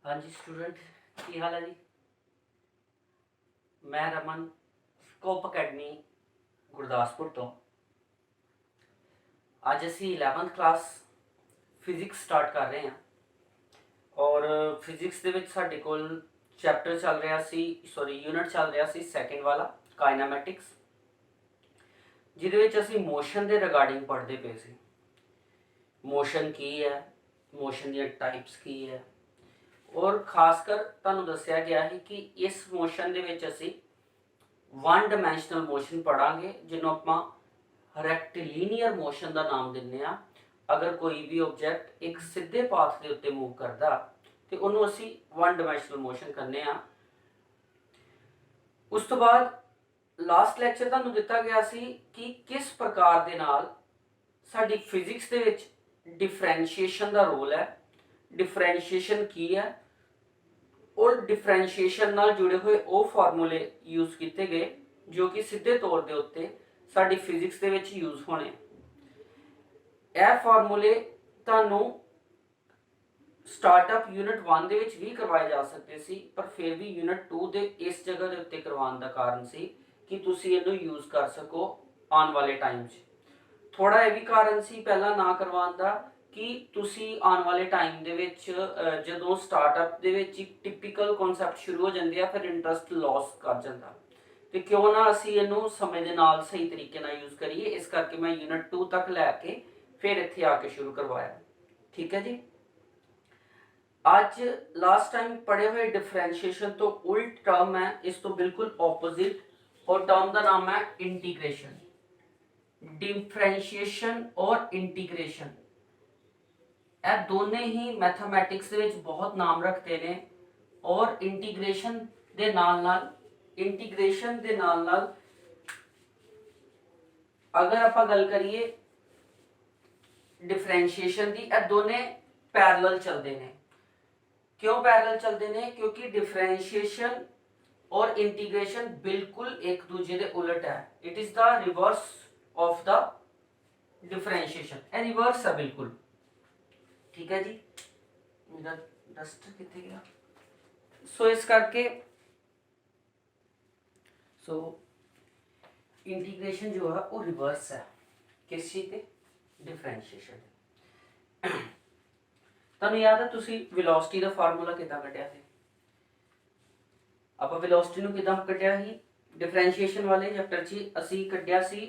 हाँ जी स्टूडेंट, की हाल है जी। मैं रमन स्कोप अकैडमी गुरदासपुर तो ਅੱਜ ਅਸੀਂ 11th ਕਲਾਸ ਫਿਜ਼ਿਕਸ ਸਟਾਰਟ ਕਰ ਰਹੇ ਹਾਂ ਔਰ ਫਿਜ਼ਿਕਸ ਦੇ ਵਿੱਚ ਸਾਡੇ ਕੋਲ ਚੈਪਟਰ ਚੱਲ ਰਿਹਾ ਸੀ ਯੂਨਿਟ ਚੱਲ ਰਿਹਾ ਸੀ ਸੈਕਿੰਡ ਵਾਲਾ ਕਾਇਨਾਮੈਟਿਕਸ, ਜਿਹਦੇ ਵਿੱਚ ਅਸੀਂ ਮੋਸ਼ਨ ਦੇ ਰਿਗਾਰਡਿੰਗ ਪੜ੍ਹਦੇ ਪਏ ਸੀ। ਮੋਸ਼ਨ ਕੀ ਹੈ, ਮੋਸ਼ਨ ਦੀਆਂ ਟਾਈਪਸ ਕੀ ਹੈ, और खासकर तुहानू दसिया गया है कि इस मोशन दे विच असी वन डायमैंशनल मोशन पढ़ांगे जिन्हों आपां रैक्टिलीनियर मोशन का नाम दिंदे आ। अगर कोई भी ऑब्जैक्ट एक सीधे पाथ के उत्ते मूव करता तो उन्होंने असी वन डायमैंशनल मोशन करने आ। उस तो बाद लास्ट लैक्चर तुहानू दिता गया सी कि किस प्रकार दे नाल साडी फिजिक्स दे विच डिफरेंशिएशन का रोल है, डिफरेंशिएशन की है और डिफरेंशिएशन नाल जुड़े हुए वो फार्मूले यूज किए गए जो कि सीधे तौर के उत्ते साडी फिजिक्स दे विच यूज होने। यह फार्मूले तुहानू स्टार्टअप यूनिट 1 दे विच भी करवाए जा सकते सी, पर फिर भी यूनिट 2 दे इस जगह के उत्ते करवाने का कारण सी कि तुसी इहनू यूज कर सको आने वाले टाइम 'च। थोड़ा यह भी कारण सी पहला ना करवाने का कि तुसी आने वाले टाइम दे विच जदों स्टार्टअप दे विच एक टिपिकल कॉन्सैप्ट शुरू हो जाते हैं फिर इंटरस्ट लॉस कर जाता, तो क्यों ना असी इनू समय के नाल सही तरीके नाल यूज करिए। इस करके मैं यूनिट 2 तक लैके फिर इत्थे आके शुरू करवाया। ठीक है जी। आज लास्ट टाइम पढ़े हुए डिफरेंशिएशन तो उल्ट टर्म है, इस तो बिल्कुल ऑपोजिट, और टर्म का नाम है इंटीग्रेशन। डिफरेंशिएशन और इंटीग्रेशन ਇਹ ਦੋਨੇ ਹੀ मैथमैटिक्स ਦੇ ਵਿੱਚ बहुत नाम रखते हैं और इंटीग्रेशन ਦੇ ਨਾਲ अगर आप गल करिए डिफरेंशिएशन की, ਇਹ ਦੋਨੇ पैरेलल चलते हैं। क्यों पैरेलल चलते हैं? क्योंकि डिफरेंशिएशन और इंटीग्रेशन बिल्कुल एक दूसरे के उलट है। It is the reverse of the differentiation, ਇਹ रिवर्स है बिल्कुल। ठीक है जी। मेरा डस्टर कितने गया? सो इस करके इंटीग्रेशन जो है वो रिवर्स है किस चीज के? डिफरेंशिएशन। तुहानू याद है तुसी वेलोसिटी का फार्मूला किदां कढिया सी? आपां वेलोसिटी नू किदां कढिया सी? डिफरेंशिएशन वाले चैप्टर च असी कढिया सी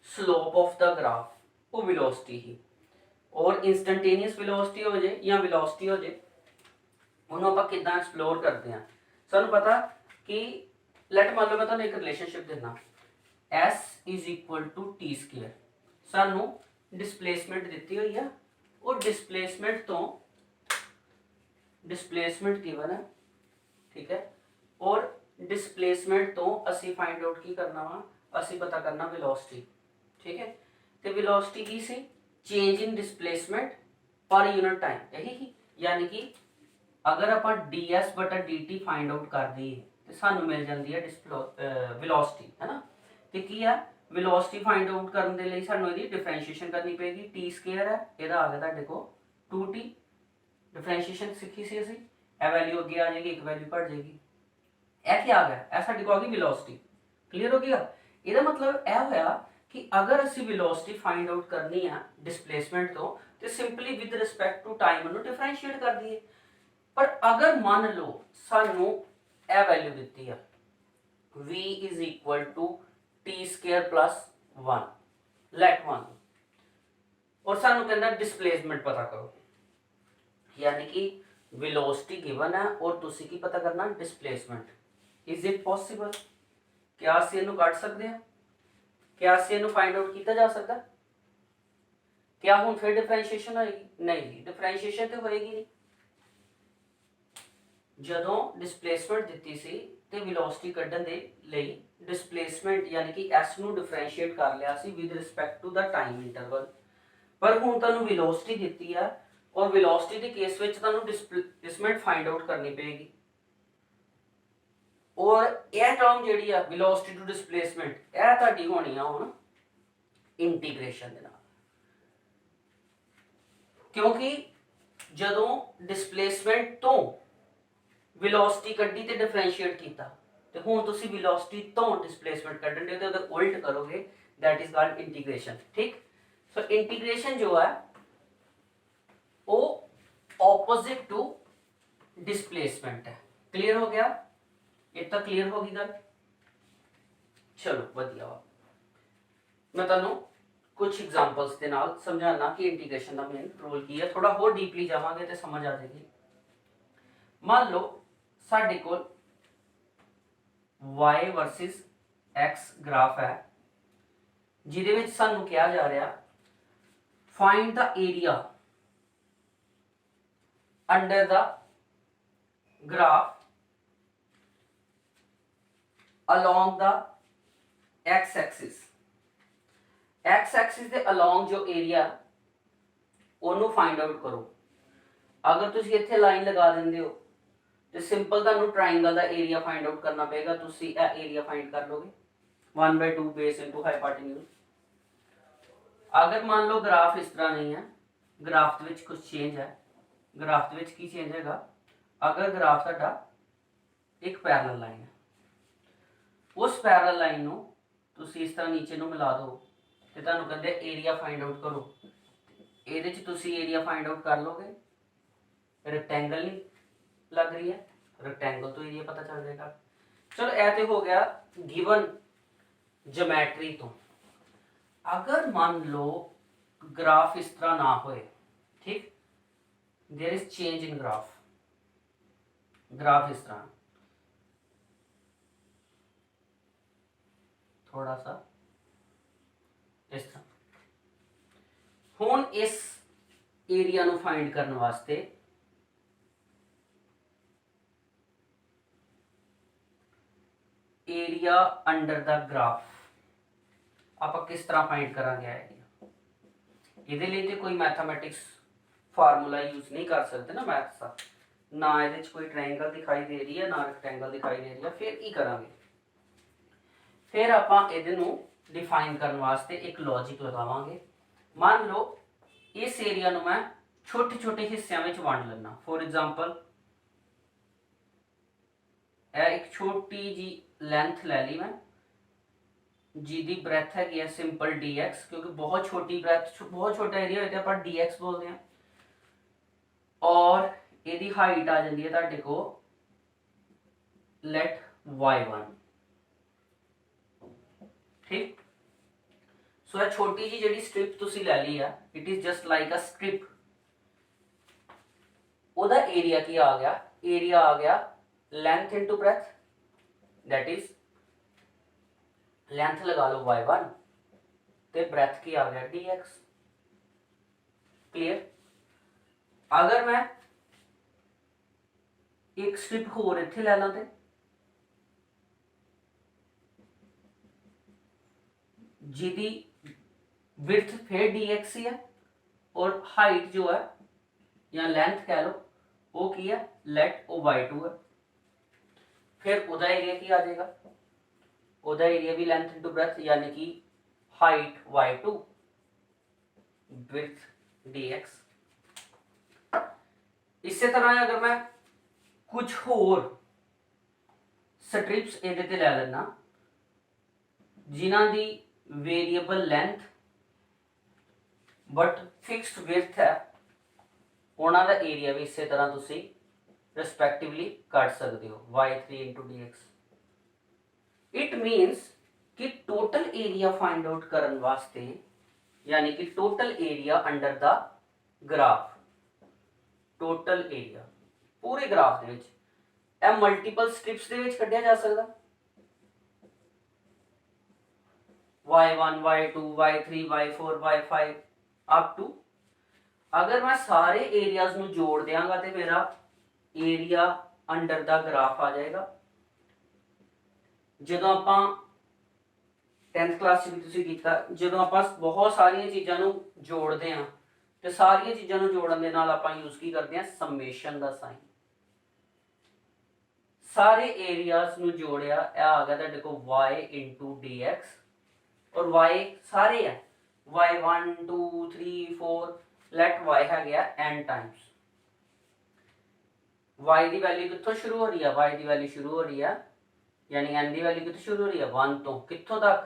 स्लोप ऑफ द ग्राफ, वो वेलोसिटी ही। और इंस्टंटेनियस वेलोसिटी हो जाए या वेलोसिटी हो जाए, उन्होंने आप कितना एक्सप्लोर करते हैं। सानू पता कि लेट मान लो मैं तुहानू एक रिलेशनशिप देना, S is equal to T square. सानू डिस्प्लेसमेंट दी हुई है और डिस्प्लेसमेंट गिवन है, ठीक है। और डिस्प्लेसमेंट तो असी फाइंड आउट की करना वा, असी पता करना वेलोसिटी, ठीक है। तो वेलोसिटी की सी change in displacement per unit time, यही ही। यानी कि अगर आप ds बटा dt फाइंड आउट कर दी तो सानू मिल जाती है वेलोसिटी, है ना। तो की है वेलोसिटी फाइंड आउट करने के लिए सानू इसकी डिफरेंशिएशन करनी पेगी। टी स्केयर है, यदा आ गया तुहाडे को 2t। डिफरेंशिएशन सीखी सी असी, ए वैल्यू अगे आ जाएगी, एक वैल्यू घट जाएगी। यह क्या आ गया? यह साडी को आ गई वेलोसिटी। क्लीयर हो गया? इसका मतलब यह होया कि अगर असी वेलोसिटी फाइंड आउट करनी है डिस्प्लेसमेंट तो simply with respect to time उन्होंने डिफरेंशिएट कर दिए। पर अगर मान लो सानू ए वैल्यू दी है v is equal to T square plus 1, let 1, और सानू कहना डिस्प्लेसमेंट पता करो, यानी कि वेलोसिटी गिवन है और तुसी की पता करना डिस्प्लेसमेंट। Is it possible? क्या असी इनू कट सकते हैं? क्या इनू फाइंड आउट किया जा सकता? क्या हुण फिर डिफरेंशिएशन होएगी? नहीं, डिफरेंशिएशन तो होएगी नहीं। जदों डिस्प्लेसमेंट दिती सी ते वेलोसिटी कढण दे लई डिस्प्लेसमेंट यानी कि s नू डिफरेंशिएट कर लिया सी with respect to the time interval. पर हुण तुहानू वेलोसिटी दिती है और वेलोसिटी दे केस विच तुहानू डिस्प्लेसमेंट फाइंड आउट करनी पेगी। और यह टर्म जिहड़ी है वेलोसिटी टू डिस्प्लेसमेंट, यह तुहाडी होनी है हुण इंटीग्रेशन दे नाल। क्योंकि जदों डिस्प्लेसमेंट तो वेलोसिटी कड्डी ते डिफरेंशिएट कीता ते हुण तुसी वेलोसिटी तो डिस्प्लेसमेंट कड्ढन दे ते ओहदा उल्ट करोगे, दैट इज कॉल्ड इंटीग्रेशन। ठीक, सो इंटीग्रेशन जो है वो ऑपोजिट टू डिस्प्लेसमेंट है। क्लियर हो गया? इतना क्लियर होगी गल? चलो वधिया वा। मैं तुहानू कुछ एग्जांपल्स के नाल समझाना कि इंटीग्रेशन का मेन रोल की है। थोड़ा होर डीपली जावांगे तो समझ आ जाएगी। मान लो साडे कोल y वर्सिस x ग्राफ है जिहदे विच सानू कहा जा रहा find the area under the graph along the x axis ਦੇ along जो एरिया ਉਹਨੂੰ फाइंड आउट करो। अगर तुसी ਇੱਥੇ लाइन लगा ਦਿੰਦੇ हो तो सिंपल ਤੁਹਾਨੂੰ ट्रायंगल ਦਾ एरिया फाइंड आउट करना पेगा। तुसी ਇਹ एरिया फाइंड कर लोगे 1/2 बेस इनटू हाइपोटेन्यूज। अगर मान लो ग्राफ इस तरह नहीं है, ग्राफ ਦੇ ਵਿੱਚ कुछ चेंज है। ग्राफ ਦੇ ਵਿੱਚ ਕੀ चेंज हैगा? अगर ग्राफ ਤੁਹਾਡਾ एक पैरेलल लाइन है, उस पैरेलल लाइन ਨੂੰ ਤੁਸੀਂ ਇਸ ਤਰ੍ਹਾਂ ਨੀਚੇ ਨੂੰ ਮਿਲਾ ਦਿਓ ਤੇ ਤੁਹਾਨੂੰ ਕਹਿੰਦੇ ਏਰੀਆ फाइंड आउट करो। ਇਹਦੇ ਚ ਤੁਸੀਂ ਏਰੀਆ फाइंड आउट कर लोगे। रेक्टेंगल नहीं लग रही है, रेक्टेंगल तो एरिया पता चल जाएगा। चलो ऐ तो हो गया गिवन ज्योमेट्री तो। अगर मान लो ग्राफ इस तरह ना होए, ठीक, there is change in graph, graph इस तरह थोड़ा सा इस तरह। हुण इस एरिया नू फाइंड करने वास्ते एरिया अंडर द ग्राफ आप किस तरह फाइंड करांगे एरिया? इहदे लई ते कोई मैथमेटिक्स फार्मूला यूज नहीं कर सकते ना, मैथ्स का ना इहदे च कोई ट्रायंगल दिखाई दे रही है ना रेक्टेंगल दिखाई दे रही है। फिर की करांगे? फिर आपां इहदे नू डिफाइन करने वास्ते एक लॉजिक लगावांगे। मान लो इस एरिया नू मैं छोटे छोटे हिस्सों में वंड लेना। फॉर एग्जाम्पल एक छोटी जी लेंथ ले ली मैं जिहदी ब्रैथ है सिंपल dx, क्योंकि बहुत छोटी ब्रैथ बहुत छोटा एरिया होता है पर dx बोलते हैं। और यदि हाइट आ जाती है तुहाडे को लेट y1। ठीक, सो यह छोटी जी जी स्ट्रिप तुसी ले ली है, it is just like a strip. ओदा एरिया की आ गया? एरिया आ गया length into breadth, that is length लगा लो y1 ते ब्रेथ की आ गया dx। क्लियर? अगर मैं एक स्ट्रिप होर इत्थे ले ला ते जिहदी विड्थ फिर dx ही है और हाइट जो है या लेंथ कह लो वो की है लेट ओ y2 है। फिर उदा एरिया की आ जाएगा? उदा एरिया भी लेंथ इनटू ब्रेथ यानी कि हाइट y2 विड्थ dx। इसी तरह अगर मैं कुछ होर स्ट्रिप्स इहदे ते ले लेना जिन्हां दी variable length but fixed width है, उन्हां दा एरिया भी इसी तरह तुसी रिस्पैक्टिवली कट सकते हो y3 into dx। It means कि टोटल एरिया फाइंड आउट करने वास्ते यानी कि total area under the graph, total area पूरे ग्राफ दे विच ਇਹ मल्टीपल स्ट्रिप्स दे विच कढिया जा सकदा। y1 y2 y3 y4 y5 up to. अगर मैं सारे एरियाज नू जोड़ देंगा तो मेरा एरिया अंडर द ग्राफ आ जाएगा। ਜਦੋਂ ਆਪਾਂ 10th क्लास ਚ ਵੀ ਤੁਸੀਂ ਕੀਤਾ, ਜਦੋਂ ਆਪਾਂ ਬਹੁਤ ਸਾਰੀਆਂ ਚੀਜ਼ਾਂ ਨੂੰ ਜੋੜਦੇ ਆ ਤੇ ਸਾਰੀਆਂ ਚੀਜ਼ਾਂ ਨੂੰ ਜੋੜਨ ਦੇ ਨਾਲ ਆਪਾਂ ਯੂਜ਼ ਕੀ ਕਰਦੇ ਆ ਸਮੇਸ਼ਨ ਦਾ ਸਾਈਨ। सारे एरियाज ਨੂੰ जोड़िया ਇਹ आ गया ਤੁਹਾਡੇ को y into dx और y सारे है y1 2 3 4 लेट y है गया n टाइम्स। y की वैल्यू कितों शुरू हो रही है, y की वैल्यू शुरू हो रही है यानी n की वैल्यू कितों शुरू हो रही है 1 तो कितों तक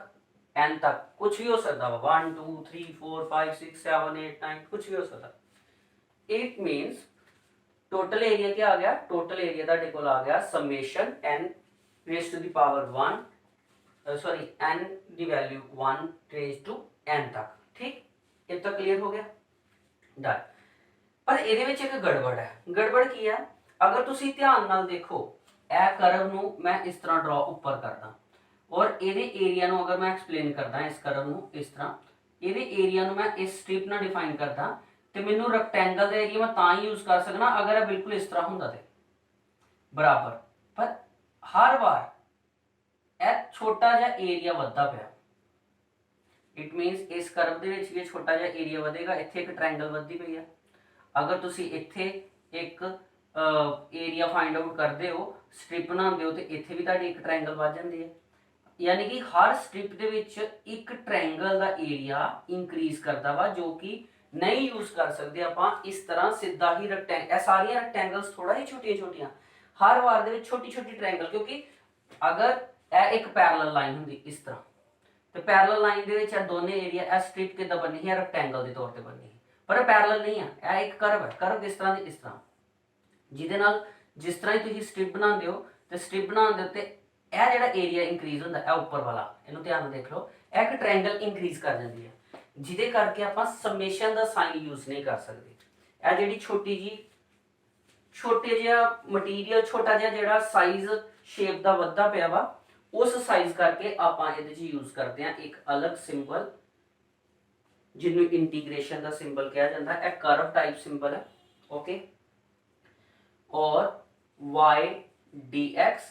n तक, कुछ भी हो सकता है 1 2 3 4 5 6 7 8 9 कुछ भी हो सकता। इट मीन्स टोटल एरिया क्या आ गया, टोटल एरिया ਤੁਹਾਡੇ ਕੋਲ आ गया summation n raise to the power 1 sorry n की वैल्यू 1 रेज टू n तक। ठीक, ये तो क्लियर हो गया डन। पर ਇਹਦੇ ਵਿੱਚ ਇੱਕ ਗੜਬੜ ਹੈ। ਗੜਬੜ ਕੀ ਹੈ, ਅਗਰ ਤੁਸੀਂ ਧਿਆਨ ਨਾਲ ਦੇਖੋ ਇਹ ਕਰਵ ਨੂੰ ਮੈਂ ਇਸ ਤਰ੍ਹਾਂ ਡਰਾ ਉੱਪਰ ਕਰਦਾ ਔਰ ਇਹਦੇ ਏਰੀਆ ਨੂੰ ਅਗਰ ਮੈਂ ਐਕਸਪਲੇਨ ਕਰਦਾ ਇਸ ਕਰਵ ਨੂੰ ਇਸ ਤਰ੍ਹਾਂ, ਇਹਦੇ ਏਰੀਆ ਨੂੰ ਮੈਂ ਇਸ ਸਟ੍ਰਿਪ ਨਾਲ ਡਿਫਾਈਨ ਕਰਦਾ ਤੇ ਮੈਨੂੰ ਰੈਕਟੈਂਗਲ ਦਾ ਏਰੀਆ ਮੈਂ ਤਾਂ ਹੀ ਯੂਜ਼ ਕਰ ਸਕਣਾ ਅਗਰ ਇਹ ਬਿਲਕੁਲ ਇਸ ਤਰ੍ਹਾਂ ਹੁੰਦਾ ਤੇ ਬਰਾਬਰ। ਪਰ ਹਰ ਵਾਰ ਇਹ ਛੋਟਾ ਜਿਹਾ ਏਰੀਆ ਵੱਧਦਾ ਪਿਆ। ਇਟ ਮੀਨਸ ਇਸ ਕਰਵ ਦੇ ਵਿੱਚ ਵੀ ਛੋਟਾ ਜਿਹਾ ਏਰੀਆ ਵਧੇਗਾ, ਇੱਥੇ ਇੱਕ ਟ੍ਰਾਇੰਗਲ ਵੱਧਦੀ ਪਈ ਹੈ। अगर तुसी इत्थे एक एरिया फाइंड आउट करते हो स्ट्रिप बनाते हो तो इत्थे भी तुहाडी एक ट्रायंगल वध जाती है। यानी कि हर स्ट्रिप दे विच एक ट्रायंगल का एरिया इंक्रीज करता वा जो कि नहीं यूज कर सकते आपां इस तरह सीधा ही रैक्टेंगल। सारियां रैक्टेंगल्स थोड़ा ही छोटियां छोटियां हर वार दे विच छोटी छोटी ट्रायंगल, क्योंकि अगर यह एक पैरेलल लाइन हुंदी इस तरह तो पैरेलल लाइन दे विच दोनों एरिया इस स्ट्रिप किदां बनी है रैक्टेंगल के तौर पर बनी है पर पैरेलल नहीं है। यह एक करव है, करव किस तरह की इस तरह जिहदे नाल जिस तरह ही तुसीं स्ट्रिप बनाते हो तो स्ट्रिप बनाने दे उत्ते यह जिहड़ा एरिया इंक्रीज होंदा है ऊपर वाला इहनूं ध्यान देख लो एक ट्रायंगल इंक्रीज कर जाती है जिहदे करके आपां समेशन का साइन यूज नहीं कर सकते। यह जिहड़ी छोटी जी छोटे जिहा मटीरियल छोटा जिहा जिहड़ा साइज शेप का वधदा पिया वा उस साइज करके आपां इहदे च यूज करते हैं एक अलग सिंबल जिन्हों इंटीग्रेशन का सिंबल कहा जाता है। कर्व टाइप सिंबल है ओके और y dx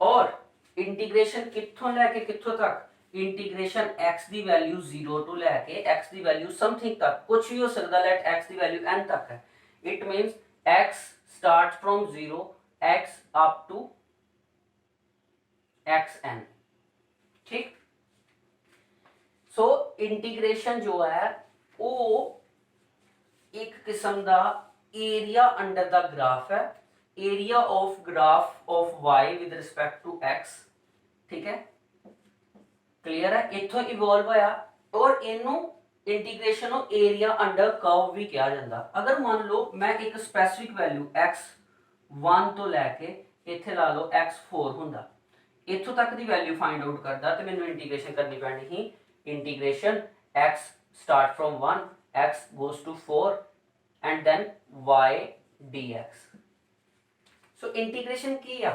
और इंटीग्रेशन कित्थों लैके कित्थों तक, इंटीग्रेशन x की वैल्यू 0 टू लैके x की वैल्यू समथिंग तक कुछ भी हो सकता लेट x की वैल्यू n तक है। It means x start from 0 x up to xn। ठीक, सो इंटीग्रेशन जो है वो एक किस्म का एरिया अंडर द ग्राफ है, area of graph of y with respect to x। ठीक है क्लियर है, इथों इवॉल्व होया और इनू integration of area under curve भी कहा जाता। अगर मान लो मैं एक स्पेसिफिक वैल्यू x1 तो लैके इत्थे ला लो x4 हुंदा इथों तक की वैल्यू फाइंड आउट करदा तो मैनू इंटीग्रेशन करनी पैनी ही integration x start from 1 x goes to 4 and then y dx। so integration की है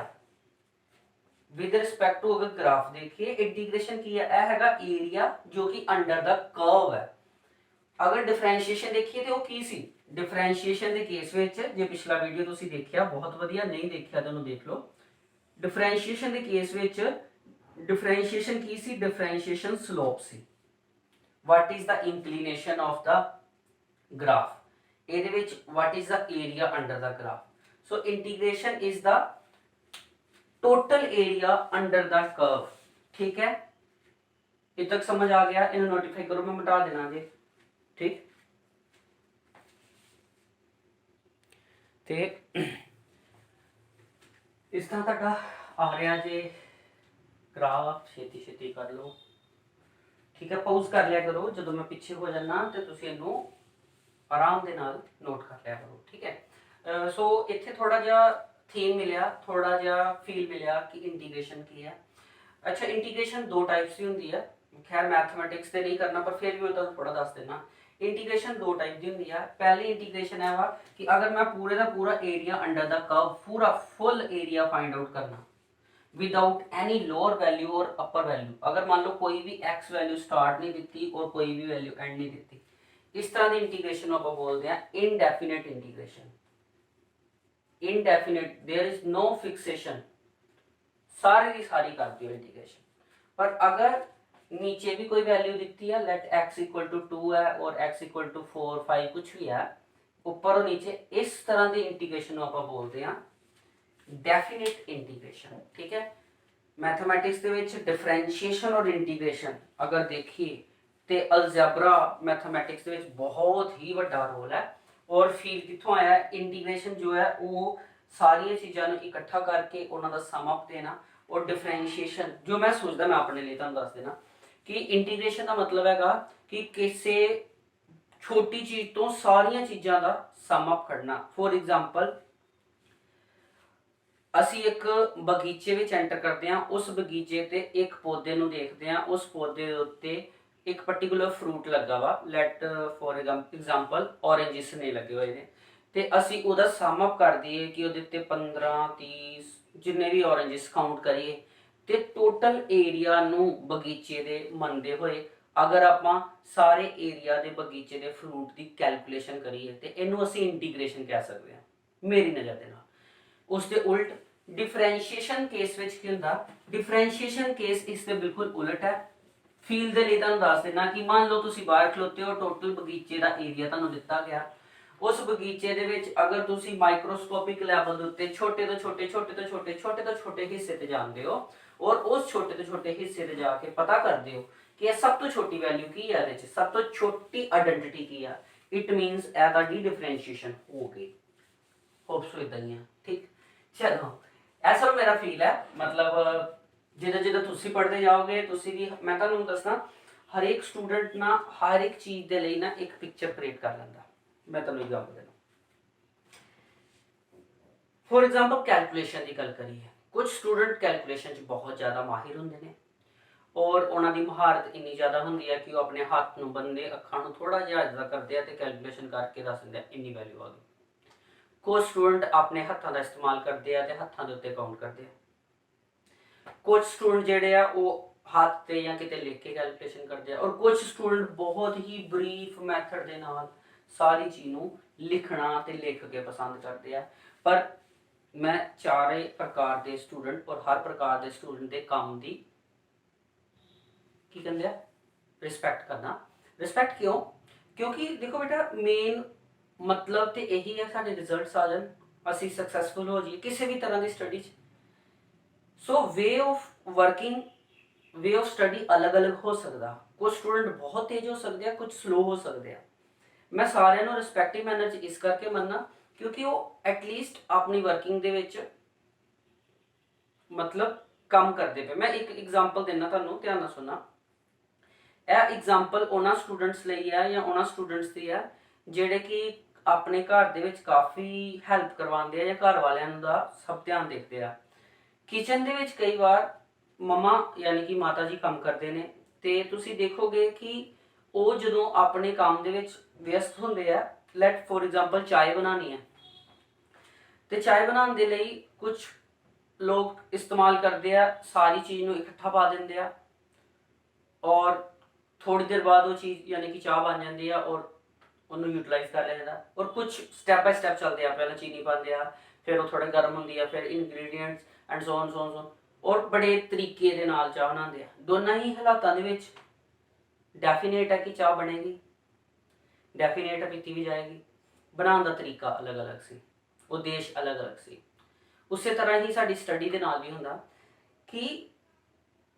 with respect to अगर ग्राफ देखिए इंटीग्रेशन की है हैगा एरिया जो कि अंडर द कर्व है। अगर डिफरेंशिएशन देखिए तो वो की सी डिफरेंशिएशन के केस विच जे पिछला वीडियो तुसी देखिया बहुत वधिया नहीं देखिया तो देख लो। डिफरेंशिएशन के केस विच डिफरेंशिएशन की सी डिफरेंशिएशन स्लोप सी what is the inclination of the graph ਇਹਦੇ ਵਿੱਚ what is the area under the graph. So integration is the total area under the curve. ठीक है इतना तक समझ आ गया, इन्हें नोटिफाई करो मैं मिटा देना जी। ठीक ते इस तरह तक आ रहा जी ग्राफ छेती छेती कर लो। ठीक है पॉज कर लिया करो जो मैं पीछे हो जाना तो तुसी इनू आराम दे नाल नोट कर लिया करो। ठीक है सो इत्थे थोड़ा जिहा थीम मिलिया थोड़ा जिहा फील मिलिया कि इंटीग्रेशन की है। अच्छा इंटीग्रेशन दो टाइप्स की होंदी है, खैर मैथमेटिक्स से नहीं करना पर फिर भी मैं तुहानू थोड़ा दस देना। इंटीग्रेशन दो टाइप की होंदी है। पहली इंटीग्रेशन है वा कि अगर मैं पूरे का पूरा एरिया अंडर द कर्व पूरा फुल एरिया फाइंड आउट करना विदाउट एनी लोअर वैल्यू और अपर वैल्यू, अगर मान लो कोई भी x वैल्यू स्टार्ट नहीं दी और कोई भी वैल्यू एंड नहीं दी, इस तरह की इंटीग्रेशन आप बोलते हैं indefinite integration. Indefinite there is no fixation सारी की सारी करती हो इंटीग्रेशन। पर अगर नीचे भी कोई वैल्यू दिखती है लेट x इक्वल टू 2 है और x इक्वल टू 4 5 कुछ भी है ऊपर और नीचे, इस तरह की इंटीग्रेशन आप बोलते हैं डेफिनेट इंटीग्रेशन। ठीक है मैथमेटिक्स के विच डिफरेंशिएशन और इंटीग्रेशन अगर देखिए तो अलजेब्रा मैथमेटिक्स के विच बहुत ही बड़ा रोल है। और फील कितों आया इंटीग्रेशन जो है वो ਸਾਰੀਆਂ ਚੀਜ਼ਾਂ ਨੂੰ ਇਕੱਠਾ ਕਰਕੇ ਉਹਨਾਂ ਦਾ ਸਮ ਅਪ ਦੇਣਾ। और डिफरेंशिएशन जो मैं सोचता मैं अपने लिए तुहानू दस देना कि इंटीग्रेशन का मतलब हैगा कि किसी छोटी चीज तो सारिया चीज़ों का सम अप करना। फॉर एग्जाम्पल असी एक बगीचे में एंटर करते हैं, उस बगीचे ते एक पौधे नू देखते हैं, उस पौधे के उत्ते एक पर्टिकुलर फ्रूट लगा वा, लैट फॉर एग्जाम्पल ऑरेंजिस ने लगे हुए ने, ते असी उहदा सम अप कर दिए कि उहदे ते 15 30 जिन्ने भी ऑरेंजिस काउंट करिए ते टोटल एरिया नू बगीचे दे मनदे होए अगर आपां सारे एरिया दे बगीचे दे फ्रूट की कैलकुलेशन करिए ते इनू असी इंटीग्रेशन कह सकते हैं मेरी नज़र दे नाल। उस दे उल्ट डिफरेंशिएशन केस विच की हुंदा, डिफरेंशिएशन केस इससे बिल्कुल उलट है। फील दे लिए तुहानू दस देना कि मान लो तुसी बाहर खलोते हो, टोटल बगीचे का एरिया तुहानू दिता गया, उस बगीचे दे विच अगर तुसी माइक्रोस्कोपिक लैवल दे उत्ते छोटे तो छोटे हिस्से ते जांदे हो और उस छोटे तो छोटे हिस्से ते जाके पता करदे हो कि यह सब तो छोटी वैल्यू की है, सब तो छोटी आइडेंटिटी की है, इट मीनस ए दी डिफरेंशिएशन हो गई। होप सो इदां ही है, ठीक। चलो ऐसा मेरा फील है, मतलब जिदा जिदा तुसी पढ़ते जाओगे तुसी भी, मैं तुहानू दसना हर एक स्टूडेंट ना हर एक चीज़ दे लई ना एक पिक्चर क्रिएट कर लैंदा। मैं तुहानू एग्जाम्पल देना, फॉर एग्जाम्पल कैलकुलेशन की गल करिए, कुछ स्टूडेंट कैलकुलेशन च बहुत ज़्यादा माहिर होंगे ने और उन्होंने महारत इन्नी ज़्यादा होंगी है कि वो अपने हाथ में बनते अखा थोड़ा जिहा इदा करते हैं तो कैलकुलेशन करके दस देंगे इन्नी वैल्यू आ गई। कुछ स्टूडेंट अपने हथों का इस्तेमाल करते हैं तो हथों के उत्ते काउंट करते हैं। कुछ स्टूडेंट जोड़े आ वो हाथ से या किते लिख के कैलकुलेशन करते हैं और कुछ स्टूडेंट बहुत ही ब्रीफ मैथड के नाल सारी चीज़ नू लिखना ते लिख के पसंद करते हैं। पर मैं चारे प्रकार के स्टूडेंट और हर प्रकार के स्टूडेंट के काम की की कहते रिस्पैक्ट करना। रिस्पैक्ट क्यों? क्योंकि देखो बेटा मेन मतलब तो यही है साढ़े रिजल्ट्स आ जाए, असी सक्सैसफुल हो जाइए किसी भी तरह की study. So way of working, way of study अलग अलग हो सकता। कुछ स्टूडेंट बहुत तेज हो सकते हैं, कुछ स्लो हो सकते हैं। मैं सारे रिस्पैक्टिव मैनर च इस करके मनना क्योंकि वो एटलीस्ट अपनी वर्किंग दे विच मतलब काम करते पे। मैं एक एग्जाम्पल देना तुहानू, ध्यान नाल सुनना। यह एग्जाम्पल उन्होंने स्टूडेंट्स लिए है या उन्होंने स्टूडेंट्स की है जिहड़े कि अपने घर दे विच काफ़ी हैल्प करवाते हैं या घर वालियां दा सब ध्यान देखते हैं। किचन दे विच कई बार ममा यानी कि माता जी काम करते हैं तो तुसी देखोगे कि वो जो अपने काम दे विच व्यस्त होंदे है, लैट फॉर एग्जाम्पल चाय बनानी है तो चाय बनाने के लिए कुछ लोग इस्तेमाल करते हैं सारी चीज़ नू इकट्ठा पा देंगे हैं और थोड़ी देर बाद वो चीज़ यानी कि चाह बन जाती है और उन्होंने यूटिलाइज कर लिया जाता है। और कुछ स्टैप बाय स्टैप चलते हैं, पहले चीनी पाते हैं फिर वो थोड़े गर्म होंगी है फिर इनग्रीडियंट्स एंड सो ऑन और बड़े तरीके दे नाल चाह बनाते हैं। दोनों ही हालातों के विच डेफिनेट है कि चाह बनेगी, डेफिनेट है पीती भी जाएगी, बनाने का तरीका अलग अलग सी, उद्देश अलग अलग सी। उस तरह ही साडी स्टडी के नाल भी होंदा कि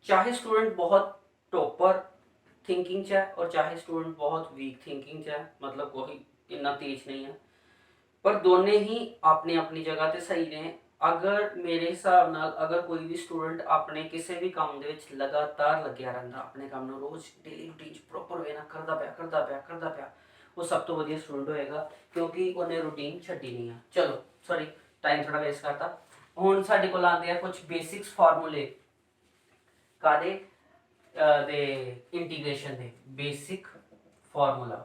चाहे स्टूडेंट बहुत टॉपर थिंकिंग च है और चाहे स्टूडेंट बहुत वीक थिंकिंग च है, मतलब कोई इतना तेज नहीं है, पर दोनों ही अपनी अपनी जगह ते सही ने। अगर मेरे हिसाब नाल अगर कोई भी स्टूडेंट अपने किसी भी काम दे विच लगातार लग्या रहिंदा, अपने काम नूं रोज़ डेली रूटीन प्रॉपर वे नाल करदा पिया वो सब तो वधिया स्टूडेंट होएगा क्योंकि उन्हें रूटीन छड्डी नहीं है। चलो सॉरी टाइम थोड़ा वेस्ट करता। हुण साडे कोल आंदे हैं कुछ बेसिक्स फार्मूले कादे दे इंटीग्रेशन दे बेसिक फार्मूला,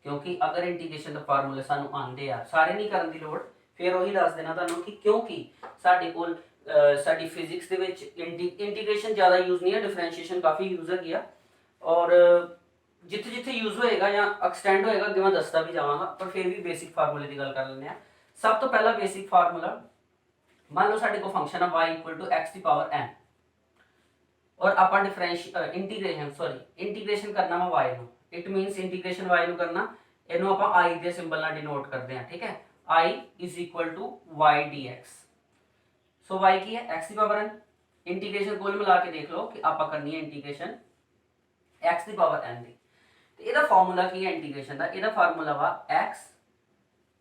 क्योंकि अगर इंटीग्रेशन के फार्मूले सानू आंदे आ सारे नहीं करन दी लोड़, फिर वही दस देना तुहानू कि क्योंकि साडे कोल साडी फिजिक्स दे विच इंटीग्रेशन ज़्यादा यूज़ नहीं है, डिफरेंशिएशन काफ़ी यूज़ है गया और जिथे जिथे यूज़ होएगा या एक्सटेंड होएगा अगे मैं दसदा भी जावांगा, पर फिर भी बेसिक फार्मूले की गल कर लेंगे हैं। सब तो पहला बेसिक फार्मूला, मान लो साडे को फंक्शन है y इक्वल टू x दी पावर n और आप इंटीग्रेशन करना वा y नू, इट मीनस इंटीग्रेशन y नू करना इनू आप i के सिंबल नाल डिनोट करते हैं, ठीक है। i is equal to y dx। So y की है x दी पावर n, इंटीग्रेशन कुल मिला के देख लो कि आप करनी है इंटीग्रेशन x दी पावर n दी। तो ਇਹਦਾ फार्मूला की है इंटीग्रेशन का, ਇਹਦਾ फार्मूला वा x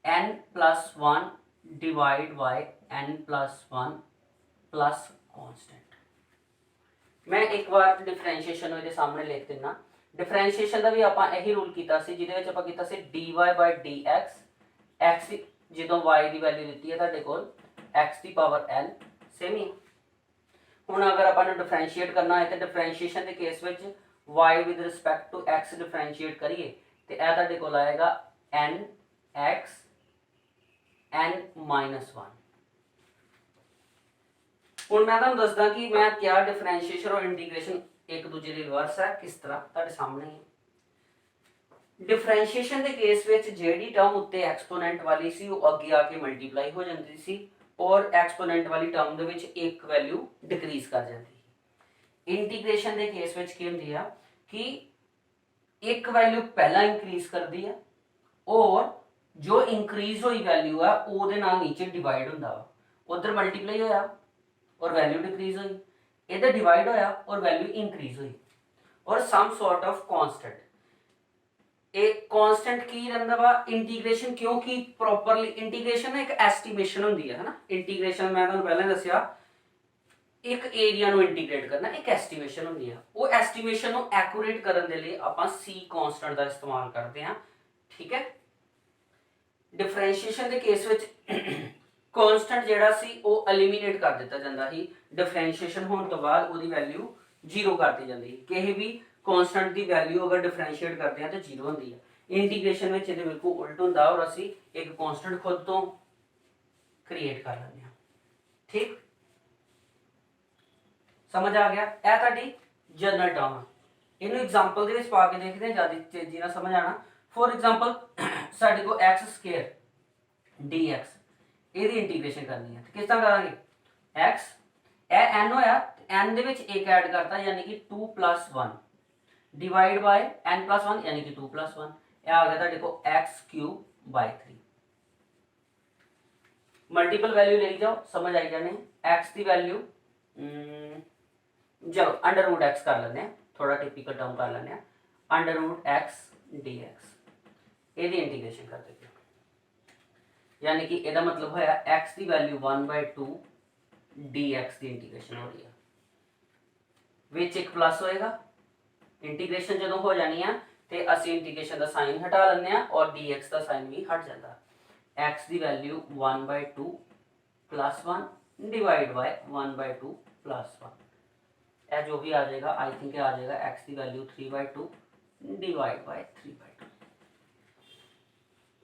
n + 1 divide by n+1 plus constant. मैं एक बार डिफरेंशिएशन ਇਹਦੇ ਸਾਹਮਣੇ ਲਿਖ ਦਿੰਨਾ। डिफरेंशिएशन ਦਾ ਵੀ ਆਪਾਂ ਇਹੀ ਰੂਲ ਕੀਤਾ ਸੀ ਜਿਹਦੇ ਵਿੱਚ ਆਪਾਂ ਕੀਤਾ ਸੀ dy/dx x ਦੀ ਜਦੋਂ y ਦੀ ਵੈਲਿਊ ਦਿੱਤੀ ਹੈ ਤੁਹਾਡੇ ਕੋਲ x ਦੀ ਪਾਵਰ n ਸੇਮ ਹੀ। ਹੁਣ ਅਗਰ ਆਪਾਂ ਨੂੰ ਡਿਫਰੈਂਸ਼ੀਏਟ ਕਰਨਾ ਹੈ ਤੇ ਡਿਫਰੈਂਸ਼ੀਏਸ਼ਨ ਦੇ ਕੇਸ ਵਿੱਚ y with respect to x differentiate ਕਰੀਏ ਤੇ ਇਹ ਤੁਹਾਡੇ ਕੋਲ ਆਏਗਾ nx n-1। ਹੁਣ ਮੈਂ ਤੁਹਾਨੂੰ ਦੱਸਦਾ ਕਿ ਮੈਂ ਕਿਹਾ ਡਿਫਰੈਂਸ਼ੀਏਸ਼ਨ और इंटीग्रेशन एक दूजे ਦੇ ਰਿਵਰਸ ਹੈ ਕਿਸ ਤਰ੍ਹਾਂ ਤੁਹਾਡੇ ਸਾਹਮਣੇ ਹੈ। ਡਿਫਰੈਂਸ਼ੀਏਸ਼ਨ ਦੇ ਕੇਸ ਵਿੱਚ ਜਿਹੜੀ ਟਰਮ ਉੱਤੇ ਐਕਸਪੋਨੈਂਟ ਵਾਲੀ ਸੀ ਉਹ ਅੱਗੇ ਆ ਕੇ ਮਲਟੀਪਲਾਈ ਹੋ ਜਾਂਦੀ ਸੀ और ਐਕਸਪੋਨੈਂਟ ਵਾਲੀ ਟਰਮ ਦੇ ਵਿੱਚ ਇੱਕ ਵੈਲਿਊ ਡਿਕਰੀਜ਼ ਕਰ ਜਾਂਦੀ ਹੈ। ਇੰਟੀਗ੍ਰੇਸ਼ਨ ਦੇ ਕੇਸ ਵਿੱਚ ਕੀ ਹੁੰਦੀ ਆ ਕਿ ਇੱਕ ਵੈਲਿਊ ਪਹਿਲਾਂ ਇੰਕਰੀਜ਼ ਕਰਦੀ ਹੈ और जो इंक्रीज हुई वैल्यू है ਉਹਦੇ ਨਾਲ नीचे डिवाइड ਹੁੰਦਾ ਵਾ। ਉਧਰ ਮਲਟੀਪਲਾਈ ਹੋਇਆ और वैल्यू डिक्रीज हुई, इधर डिवाइड होया और वैल्यू इंक्रीज हुई और सम सॉर्ट ऑफ कांस्टेंट। एक कांस्टेंट की रहंदा वा इंटीग्रेशन क्योंकि प्रॉपरली इंटीग्रेशन एक एस्टिमेशन होंदी है ना। इंटीग्रेशन मैं ਤੁਹਾਨੂੰ ਪਹਿਲਾਂ ਦੱਸਿਆ एक एरिया ਨੂੰ इंटीग्रेट करना एक एस्टिमेशन होंदी है। वो एस्टिमेशन ਨੂੰ एक्यूरेट ਕਰਨ ਦੇ ਲਈ ਆਪਾਂ c कांस्टेंट ਦਾ ਇਸਤੇਮਾਲ ਕਰਦੇ ਹਾਂ। ठीक है। डिफरेंशिएशन के केस विच कांस्टेंट जिहड़ा सी वो एलिमिनेट कर दिता जाता ही। डिफरेंशिएशन होने तो बाद उसकी वैल्यू 0 कर दी जाती है। किसी भी कांस्टेंट की वैल्यू अगर डिफरेंशिएट करते हैं तो 0 होती है। इंटीग्रेशन में ये बिल्कुल उल्ट होता और असी एक कांस्टेंट खुद तो क्रिएट कर लेंगे। ठीक समझ आ गया? यह तुहाडी जनरल टर्म है। इनू एग्जाम्पल के पा के देखते हैं ज़्यादा तेजी ना समझ आना। फॉर एग्जाम्पल साढ़े को x² dx ਇਹਦੀ इंटीग्रेशन करनी है तो किस तरह करांगे x ਇਹ n होया n ਦੇ ਵਿੱਚ एक ऐड करता यानी कि 2 + 1 डिवाइड बाय n+1 यानी कि 2 + 1 ਇਹ आ गया ਤੁਹਾਡੇ को x³/3। मल्टीपल वैल्यू ले जाओ समझ आई जाने। x की वैल्यू चलो √x कर लेने थोड़ा टिपिकल टर्म कर लेने √x dx ਇਹਦੀ इंटीग्रेशन कर देते यानी कि ਇਹਦਾ मतलब होया x की वैल्यू 1/2 dx की इंटीग्रेशन हो रही है विच एक प्लस होएगा। इंटीग्रेशन जो हो जानी है तो असी इंटीग्रेशन का साइन हटा लें और dx का साइन भी हट जाता। x की वैल्यू 1/2 + 1 डिवाइड बाय 1/2 + 1 यह जो भी आ जाएगा आई थिंक आ जाएगा x की वैल्यू 3/2 डिवाइड बाय 3/2।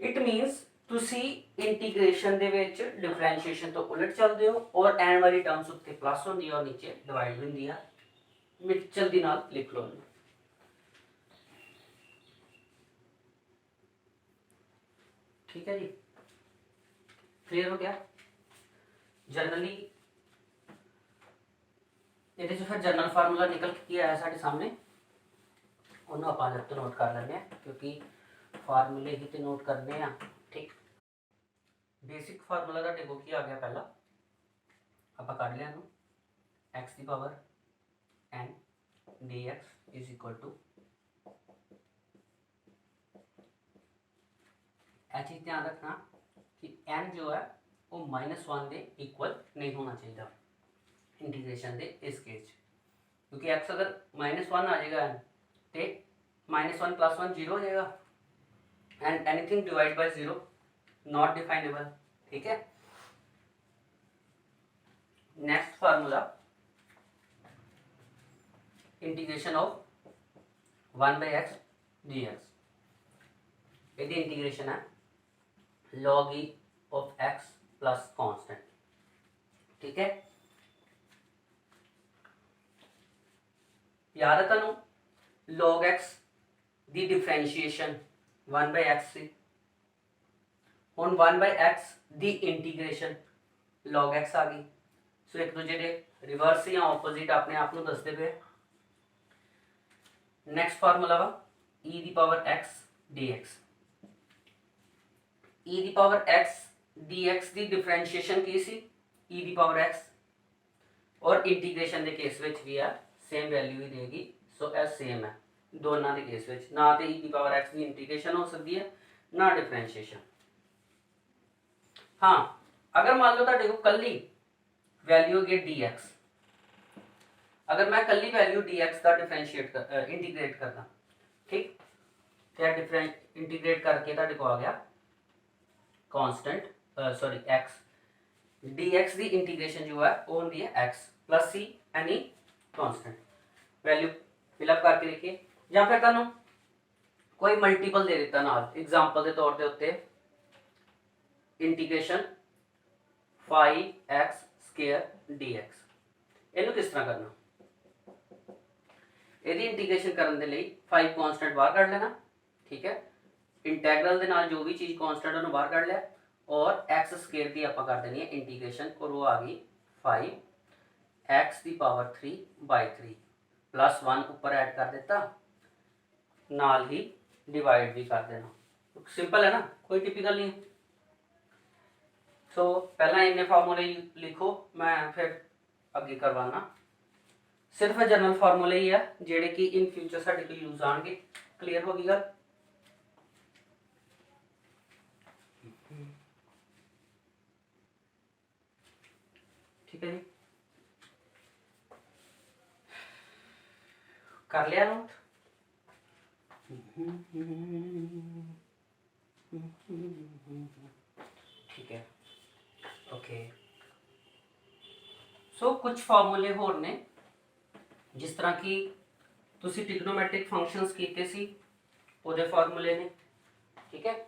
इट मीनस तुसी इंटीग्रेशन दे विच डिफरेंशिएशन तो उलट चलते हो और एन वाली टर्म्स उत्ते प्लस होंदी है और नीचे डिवाइड होंदी है। जल्दी नाल लिख लो। ठीक है जी क्लियर हो गया। जनरली ये फिर जनरल फार्मूला निकल के आया साढ़े सामने उन्होंने आप अलग तो नोट कर लें क्योंकि फार्मूले ही तो नोट करने हैं। ठीक बेसिक फार्मूला का टेबल की आ गया पहला आप कर लिया x की power n dx is equal to चीज ध्यान रखना कि n जो है वो -1 के इक्वल नहीं होना चाहिए इंटीग्रेशन के इस केस क्योंकि x अगर -1 आ जाएगा तो -1 + 1 0 हो जाएगा and anything divide by 0 not definable. ठीक है। Next formula integration of 1/x dx यदि इंटीग्रेशन है log e of x plus constant. ठीक है याद है तुहानू log x दी डिफरेंशिएशन 1/x से हुण 1/x दी इंटीग्रेशन log x आ गई। सो एक दूजे के रिवर्स या ऑपोजिट अपने आप को दसते पे। नेक्स्ट फार्मूला वा e दी पावर x dx। e दी पावर x dx दी डिफरेंशिएशन की सी e दी पावर x और इंटीग्रेशन के केस विच भी है सेम वैल्यू ही देगी। सो ए सेम है दोनों के केस विच ना तो e दी पावर x की इंटीग्रेशन हो सकती है ना डिफरेंशिएशन। हाँ अगर मान लो तुहाडे कोल कल्ली वैल्यू है dx, अगर मैं कल्ली वैल्यू dx का डिफरेंशिएट इंटीग्रेट करना, ठीक, तो डिफरेंट इंटीग्रेट करके तुहाडे को आ गया कांस्टेंट सॉरी x, dx की इंटीग्रेशन जो है वो होंदी है x plus c any constant, value fill up करके लिखिए। या फिर तुहानू कोई मल्टीपल दे दिता नाल, एग्जांपल के तौर के उत्ते इंटीग्रेशन 5x स्क्वायर dx, इनू किस तरह करना, यदि इंटीग्रेशन करने के लिए 5 कांस्टेंट बाहर कढ़ लेना, ठीक है, इंटैग्रल के नाल जो भी चीज़ कांस्टेंट उन्होंने बाहर कढ़ लिया और x स्क्वायर की आप कर देनी है इंटीग्रेशन, और वो आ गई 5x की पावर 3/3 प्लस 1 ऊपर ऐड कर दिता, नाल ही डिवाइड भी कर देना। सिंपल है ना, कोई टिपिकल नहीं। सो पहला इन्ने फार्मूले लिखो, मैं फिर अगे करवाना। सिर्फ जनरल फार्मूले ही है जेडे कि इन फ्यूचर साडे को यूज आएंगे। क्लियर होगी गल? ठीक है जी, कर लिया नोट? ठीक है, ओके। सो कुछ फार्मूले होर ने, जिस तरह की तुसी ट्रिग्नोमेट्रिक फंक्शंस कीते सी ओदे फार्मूले ने, ठीक है,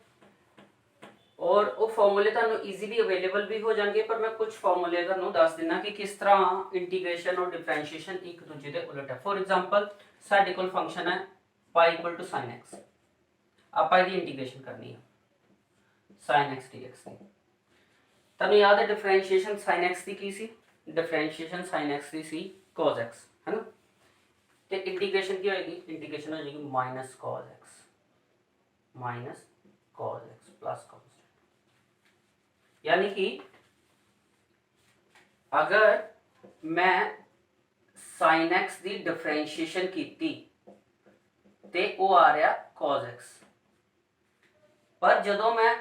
और वो फार्मूले तुहानू ईजीली अवेलेबल भी हो जाएंगे, पर मैं कुछ फार्मूले तुहानू दस देना कि किस तरह इंटीग्रेशन और डिफरेंशिएशन एक दूजे के उलट है। फॉर एग्जांपल साडे कोल फंक्शन है pi equal to sin x, आप इसकी इंटीग्रेशन करनी है sin x dx की। तुहानू याद है डिफरेंशिएशन sin x की की सी? डिफरेंशिएशन sin x की सी cos x, है ना, तो इंटीग्रेशन की होगी, इंटीग्रेशन हो जाएगी minus cos x plus constant, यानी कि अगर मैं sin x की डिफरेंशिएशन की ते वो आ रहा cos x, पर जदों मैं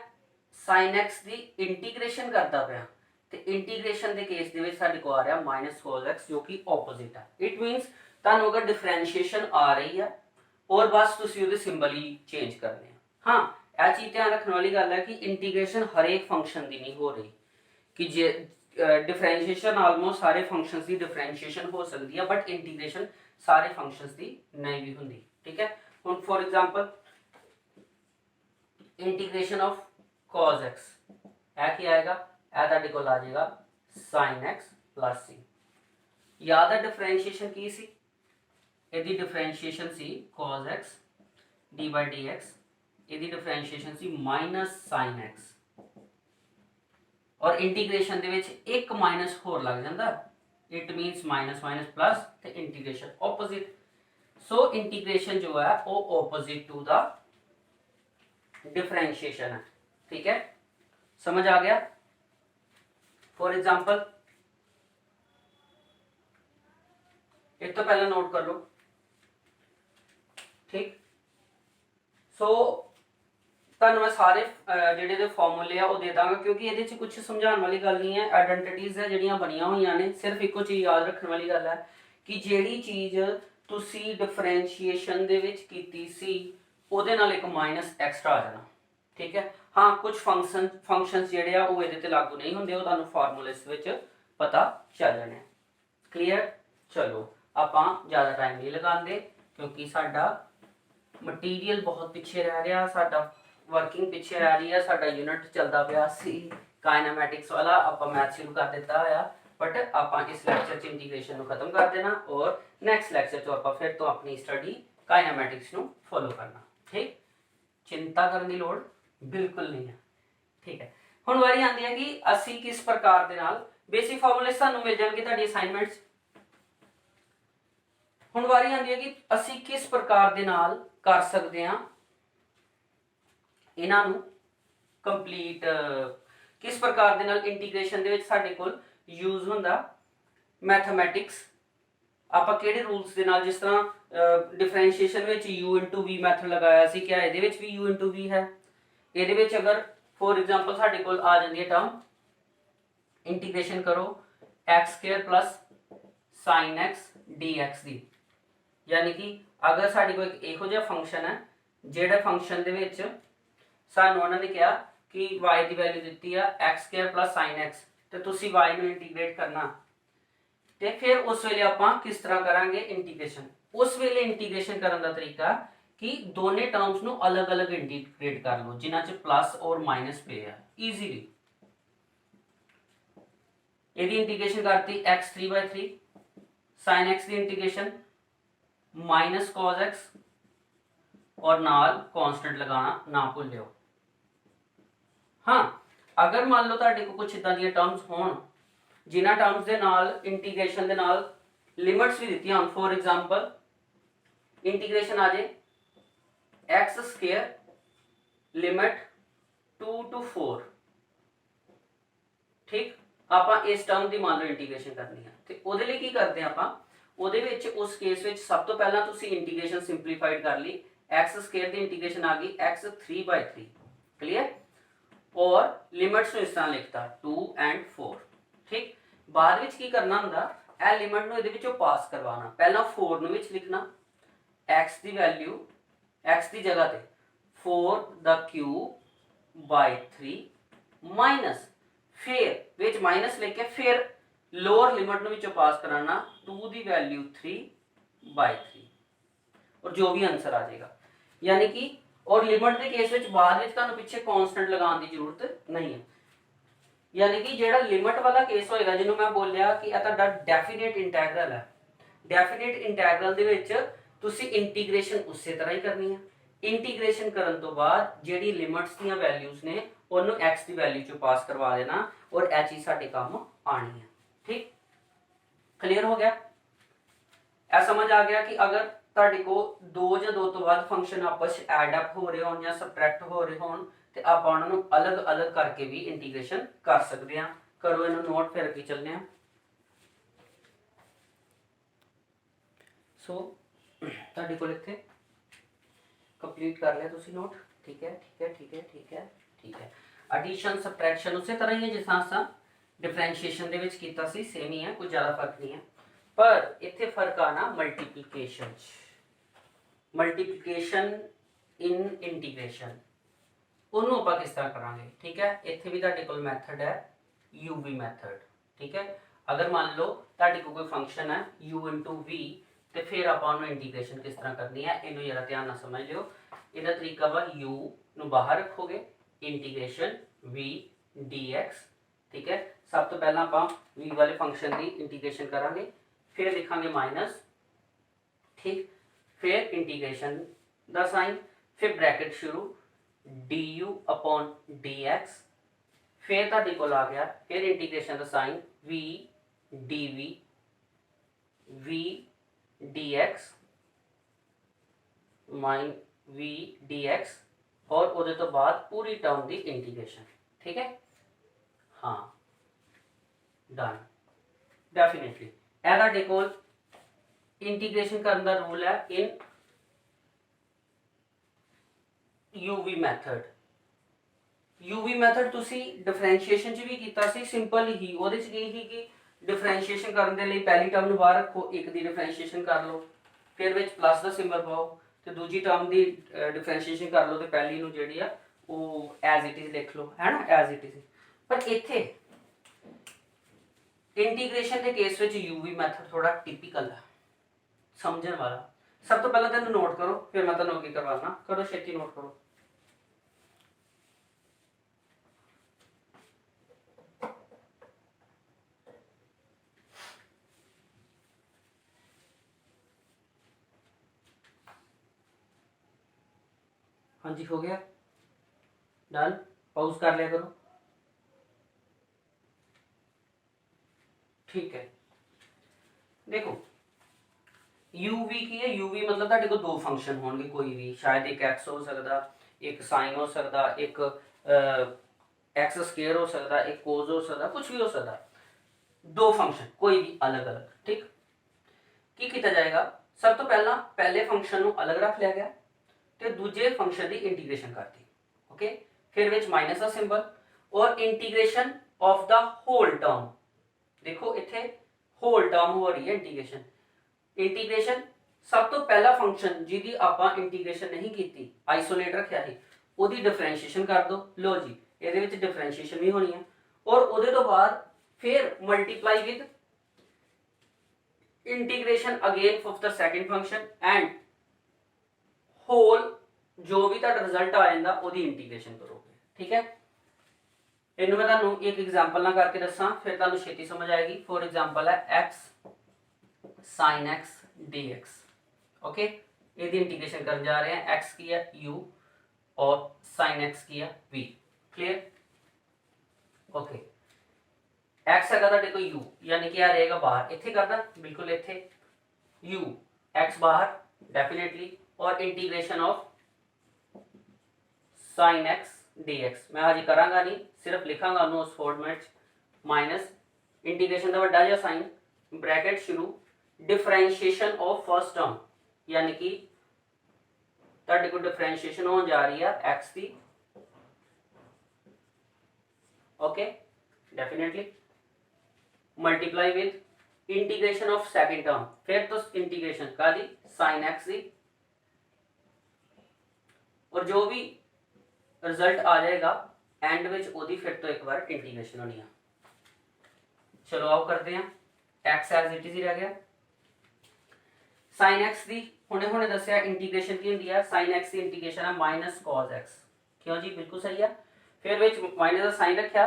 sin x की इंटीग्रेशन करता पाया तो इंटीग्रेशन के केस दे विच साडे को आ रहा माइनस cos x, जो कि ऑपोजिट है। इट मीनस तुहानू अगर डिफरेंशिएशन आ रही है और बस तुसी उहदे सिंबल ही चेंज करने हैं। हाँ, यह चीज़ ध्यान रखने वाली गल है कि इंटीग्रेशन हर एक फंक्शन की नहीं हो रही, कि जे डिफरेंशिएशन आलमोस्ट सारे फंक्शंस की डिफरेंशिएशन हो सकती है, बट इंटीग्रेशन सारे फंक्शंस की नहीं भी होंगी। ठीक है, हुण for example integration of cos x है कि आएगा, तुहाडे कोल आ जाएगा sin x प्लस c। याद है डिफरेंशिएशन की सी? यदि डिफरेंशिएशन सी cos x d by dx, यदि डिफरेंशिएशन सी माइनस sin x, और इंटीग्रेशन दे विच एक माइनस होर लग जाता, it means minus minus plus, तो इंटीग्रेशन ऑपोजिट। सो इंटीग्रेशन जो है वो ऑपोजिट टू द डिफरेंशिएशन है। ठीक है, समझ आ गया? फॉर एग्जांपल एक तो पहले नोट कर लो, ठीक। सो तुहानू मैं सारे जिहड़े फार्मूले आ वो दे दांगा, क्योंकि ये कुछ समझाने वाली गल नहीं है। आइडेंटिटीज है जिहड़ियां बनियां हुई ने, सिर्फ एको चीज़ याद रखने वाली गल है कि जिहड़ी चीज़ तुसी डिफरेंशिएशन दे विच कीती सी उहदे नाल एक माइनस एक्स्ट्रा आ जाना। ठीक है, हाँ, कुछ फंक्शंस जिहड़े आ वो इहदे ते लागू नहीं होंदे, वो तुहानू फार्मूलेस विच पता चल जाने। क्लीयर? चलो आपां ज़्यादा टाइम नहीं लगांदे, क्योंकि साडा मटीरियल बहुत पिछे रह गया, साडा वर्किंग पिछे रह रही है, साडा यूनिट चलता पाया सी काइनेमैटिक्स वाला, आपां मैथ शुरू कर दिता है, बट आपां इस लैक्चर च इंटीग्रेशन को खत्म कर देना और नैक्सट लैक्चर च आपां फिर तो अपनी स्टडी काइनेमैटिक्स को फॉलो करना। ठीक, चिंता करने की लोड़ बिल्कुल नहीं है। ठीक है, हुण वारी आंदी है कि असी किस प्रकार दे नाल बेसिक फार्मूले सानू मिल जाणगे तुहाडी असाइनमेंट्स। हुण वारी आंदी है कि असी किस प्रकार दे नाल कर सकते हैं इन्हां नू कंप्लीट, किस प्रकार दे नाल इंटीग्रेशन दे विच साडे कोल यूज हुंदा मैथमैटिक्स। आपां किहड़े रूल्स दे नाल, जिस तरह डिफरेंशिएशन विच u इंटू v मैथड लगाया सी, क्या इहदे विच भी u इंटू v है? इहदे विच अगर फॉर एग्जांपल साडे कोल आ जांदी है टर्म इंटीग्रेशन करो x square plus sine x d x दी, यानी कि अगर साडी कोई इहो जिहा फंक्शन है जिहड़े फंक्शन दे विच सानू उन्होंने कहा कि y की वैल्यू दी है x square plus sine x, तो तुसी y नू इंटीग्रेट करना, तो फिर उस वेले आपां किस तरह करांगे इंटीग्रेशन। उस वेले इंटीग्रेशन करने का तरीका कि दोने टर्म्स नू अलग अलग इंटीग्रेट कर लो जिन्हां च प्लस और माइनस पे है ईजीली। यदि इंटीग्रेशन करती एक्स 3/3 साइन एक्स की इंटीग्रेशन माइनस कॉस एक्स और नाल कांस्टेंट लगाना ना भूलियो। हाँ, अगर मान लो तुहाडे को कुछ इदां दी टर्म्स होण जिन्हां टर्म्स दे नाल इंटीग्रेशन दे नाल लिमिट्स भी दित्तियां होण, फॉर एग्जांपल इंटीग्रेशन आ जाए एक्स स्क्वायर लिमिट 2 to 4, ठीक, ਆਪਾਂ इस टर्म की मान लो इंटीग्रेशन करनी है तो ਉਹਦੇ ਲਈ ਕੀ ਕਰਦੇ ਆਪਾਂ, ਉਹਦੇ ਵਿੱਚ ਉਸ ਕੇਸ ਵਿੱਚ ਸਭ ਤੋਂ ਪਹਿਲਾਂ ਤੁਸੀਂ इंटीग्रेशन सिंपलीफाइड कर ली, एक्स स्क्वायर की इंटीग्रेशन आ गई एक्स 3/3, क्लियर, और लिमिट्स ਨੂੰ इस तरह लिखता 2 and 4, ठीक। बाद ਵਿੱਚ ਕੀ ਕਰਨਾ ਹੁੰਦਾ, ਇਹ ਲਿਮਿਟ ਨੂੰ ਇਹਦੇ ਵਿੱਚੋਂ ਪਾਸ ਕਰਵਾਉਣਾ, ਪਹਿਲਾਂ 4 ਨੂੰ ਵਿੱਚ ਲਿਖਣਾ x ਦੀ ਵੈਲਿਊ x ਦੀ ਜਗ੍ਹਾ ਤੇ 4 ਦਾ ਕਿਊਬ ਬਾਈ 3 माइनस फिर विच माइनस लेके फिर लोअर लिमिट ਨੂੰ ਵਿੱਚੋਂ पास कराना 2 ਦੀ वैल्यू 3/3 और जो भी आंसर आ जाएगा, यानी कि और लिमिट के केस ਵਿੱਚ बाद ਵਿੱਚ ਤੁਹਾਨੂੰ ਪਿੱਛੇ कांस्टेंट लगाने की जरूरत नहीं है, यानी कि ਜਿਹੜਾ लिमिट वाला केस ਹੋਏਗਾ ਜਿਹਨੂੰ मैं बोलिया कि ਇਹ ਤੁਹਾਡਾ डेफिनेट इंटैग्रल है, डेफिनेट इंटैग्रल ਦੇ ਵਿੱਚ ਤੁਸੀਂ इंटीग्रेशन ਉਸੇ तरह ही करनी है। इंटीग्रेशन करने तो बाद ਜਿਹੜੀ लिमिट्स ਦੀਆਂ वैल्यूज ने ਉਹਨੂੰ x ਦੀ वैल्यू चो पास करवा देना और यह चीज साडे काम आनी है, ठीक, क्लियर हो गया। ऐ समझ आ गया कि अगर तुहाडे को दो या दो तो बाद फंक्शन आपस एड अप हो रहे होण या सबट्रैक्ट हो रहे होण ते आपां उन्हां नूं अलग अलग करके भी इंटीग्रेशन कर सकते हैं। करो इन्हूं नोट फिर के चलने हैं। सो तुहाडे कोल इत्थे कंप्लीट कर लिया तुसीं नोट, ठीक है ठीक है ठीक है ठीक है ठीक है। एडिशन सबट्रैक्शन उस तरह ही है जिस असां डिफरेंशिएशन दे विच कीता सी, सेम ही है, कोई ज़्यादा फर्क नहीं है, पर इत्थे फर्क आना मल्टीप्लिकेशन, मल्टीप्लिकेशन इन इंटीग्रेशन उन्होंने आपां किस तरह करांगे, ठीक है। इत्थे भी तुहाडे कोल मैथड है यूवी मैथड, ठीक है। अगर मान लो तुहाडे कोल कोई फंक्शन है u इंटू वी तो फिर आपां उन्होंने इंटीग्रेशन किस तरह करनी है, इन्हूं जरा ध्यान नाल समझ लियो। इहदा तरीका वा u नूं बाहर रखोगे इंटीग्रेशन v dx, ठीक है। सब तो पहला आप v वाले फंक्शन की इंटीग्रेशन करांगे, फिर लिखांगे माइनस, ठीक, फिर इंटीग्रेशन दा साइन, फिर ब्रैकेट शुरू du अपॉन dx, फिर तुहाडे कोल आ गया फिर इंटीग्रेशन दा sine v dv v dx माइन v dx और उहदे तो बाद पूरी टर्म की इंटीग्रेशन, ठीक है। हाँ डन, डेफिनेटली यह तुहाडे कोल इंटीग्रेशन करने का रूल है इन यूवी मैथड। यूवी मैथड तुसी डिफरेंशिएशन च भी कीता सी, सिंपल ही उहदे च की कि डिफरेंशिएशन करने के लिए पहली टर्म बाहर रखो, एक दी डिफरेंशिएशन कर लो, फिर विच प्लस का सिंबल पाओ, तो दूजी टर्म की डिफरेंशिएशन कर लो तो पहली नूं जिहड़ी आ वो एज इट इज लिख लो, है ना, एज इट इज। पर इत्थे इंटीग्रेशन के केस विच यूवी मैथड थोड़ा टिपिकल है, समझने वाला। सब तो पहले तुम नोट करो, फिर मैं तुहानूं अगे करवाना, करो छेती नोट करो। हाँ जी, हो गया, डन, पॉज कर लिया करो, ठीक है। देखो यूवी की है, यूवी मतलब तुहाडे कोल दो फंक्शन होंगे, कोई भी शायद एक एक्स हो सकता, एक साइन हो सकता, एक एक्स स्क्वायर हो सकता, एक कोस हो सकता, कुछ भी हो सकता, दो फंक्शन कोई भी अलग अलग, ठीक। की किया जाएगा, सब तो पहला पहले फंक्शन नूं अलग रख लिया गया तो दूजे फंक्शन की इंटीग्रेशन करती, ओके, फिर विच माइनस का सिंबल और integration of the whole term. देखो इत्थे होल टर्म हो रही है इंटीग्रेशन। इंटीग्रेशन सब तो पहला फंक्शन जिहदी आपां इंटीग्रेशन नहीं की, आइसोलेट रखिया है, ਉਹਦੀ डिफरेंशिएशन कर दो। लो जी ਇਹਦੇ ਵਿੱਚ डिफरेंशिएशन भी होनी है और ਉਹਦੇ ਤੋਂ ਬਾਅਦ फिर multiply with integration again of the second function and whole जो भी तुहाडा रिजल्ट आ जांदा ਉਹਦੀ इंटीग्रेशन करोगे। ठीक है, इन्हू मैं तुहानू एक एग्जांपल ना करके दसा फिर तुहानू छेती समझ आएगी। फॉर एग्जांपल है x sin x dx। Okay, ये इंटीग्रेशन करने जा रहे हैं। x की है u और sin x की है v। क्लियर? ओके, x है तुहाडे कोल u, यानी कि आ रहेगा बाहर, इत्थे करदा बिल्कुल इत्थे u x बाहर डेफिनेटली, और integration of sin x dx मैं आज करांगा नहीं, सिर्फ लिखांगा उन्होंने उस फॉर्मेट माइनस इंटीग्रेशन का वड्डा जिहा साइन ब्रैकेट शुरू डिफरेंशिएशन ऑफ फर्स्ट टर्म, यानी कि तुहाडे कोल डिफरेंशिएशन होने जा रही है x की। Okay, definitely multiply with integration of second term, फिर तो इंटीग्रेशन का दी sin x दी, और जो भी रिजल्ट आ जाएगा एंड विच ओदी फिर तो एक बार इंटीग्रेशन होनी है। चलो आओ करते हैं। x एज इट इज ही रह गया। sin x दी हुणे दसिया इंटीग्रेशन की होंदी है, sin x की इंटीग्रेशन है माइनस cos x। क्यों जी, बिल्कुल सही है। फिर विच माइनस का साइन रखा,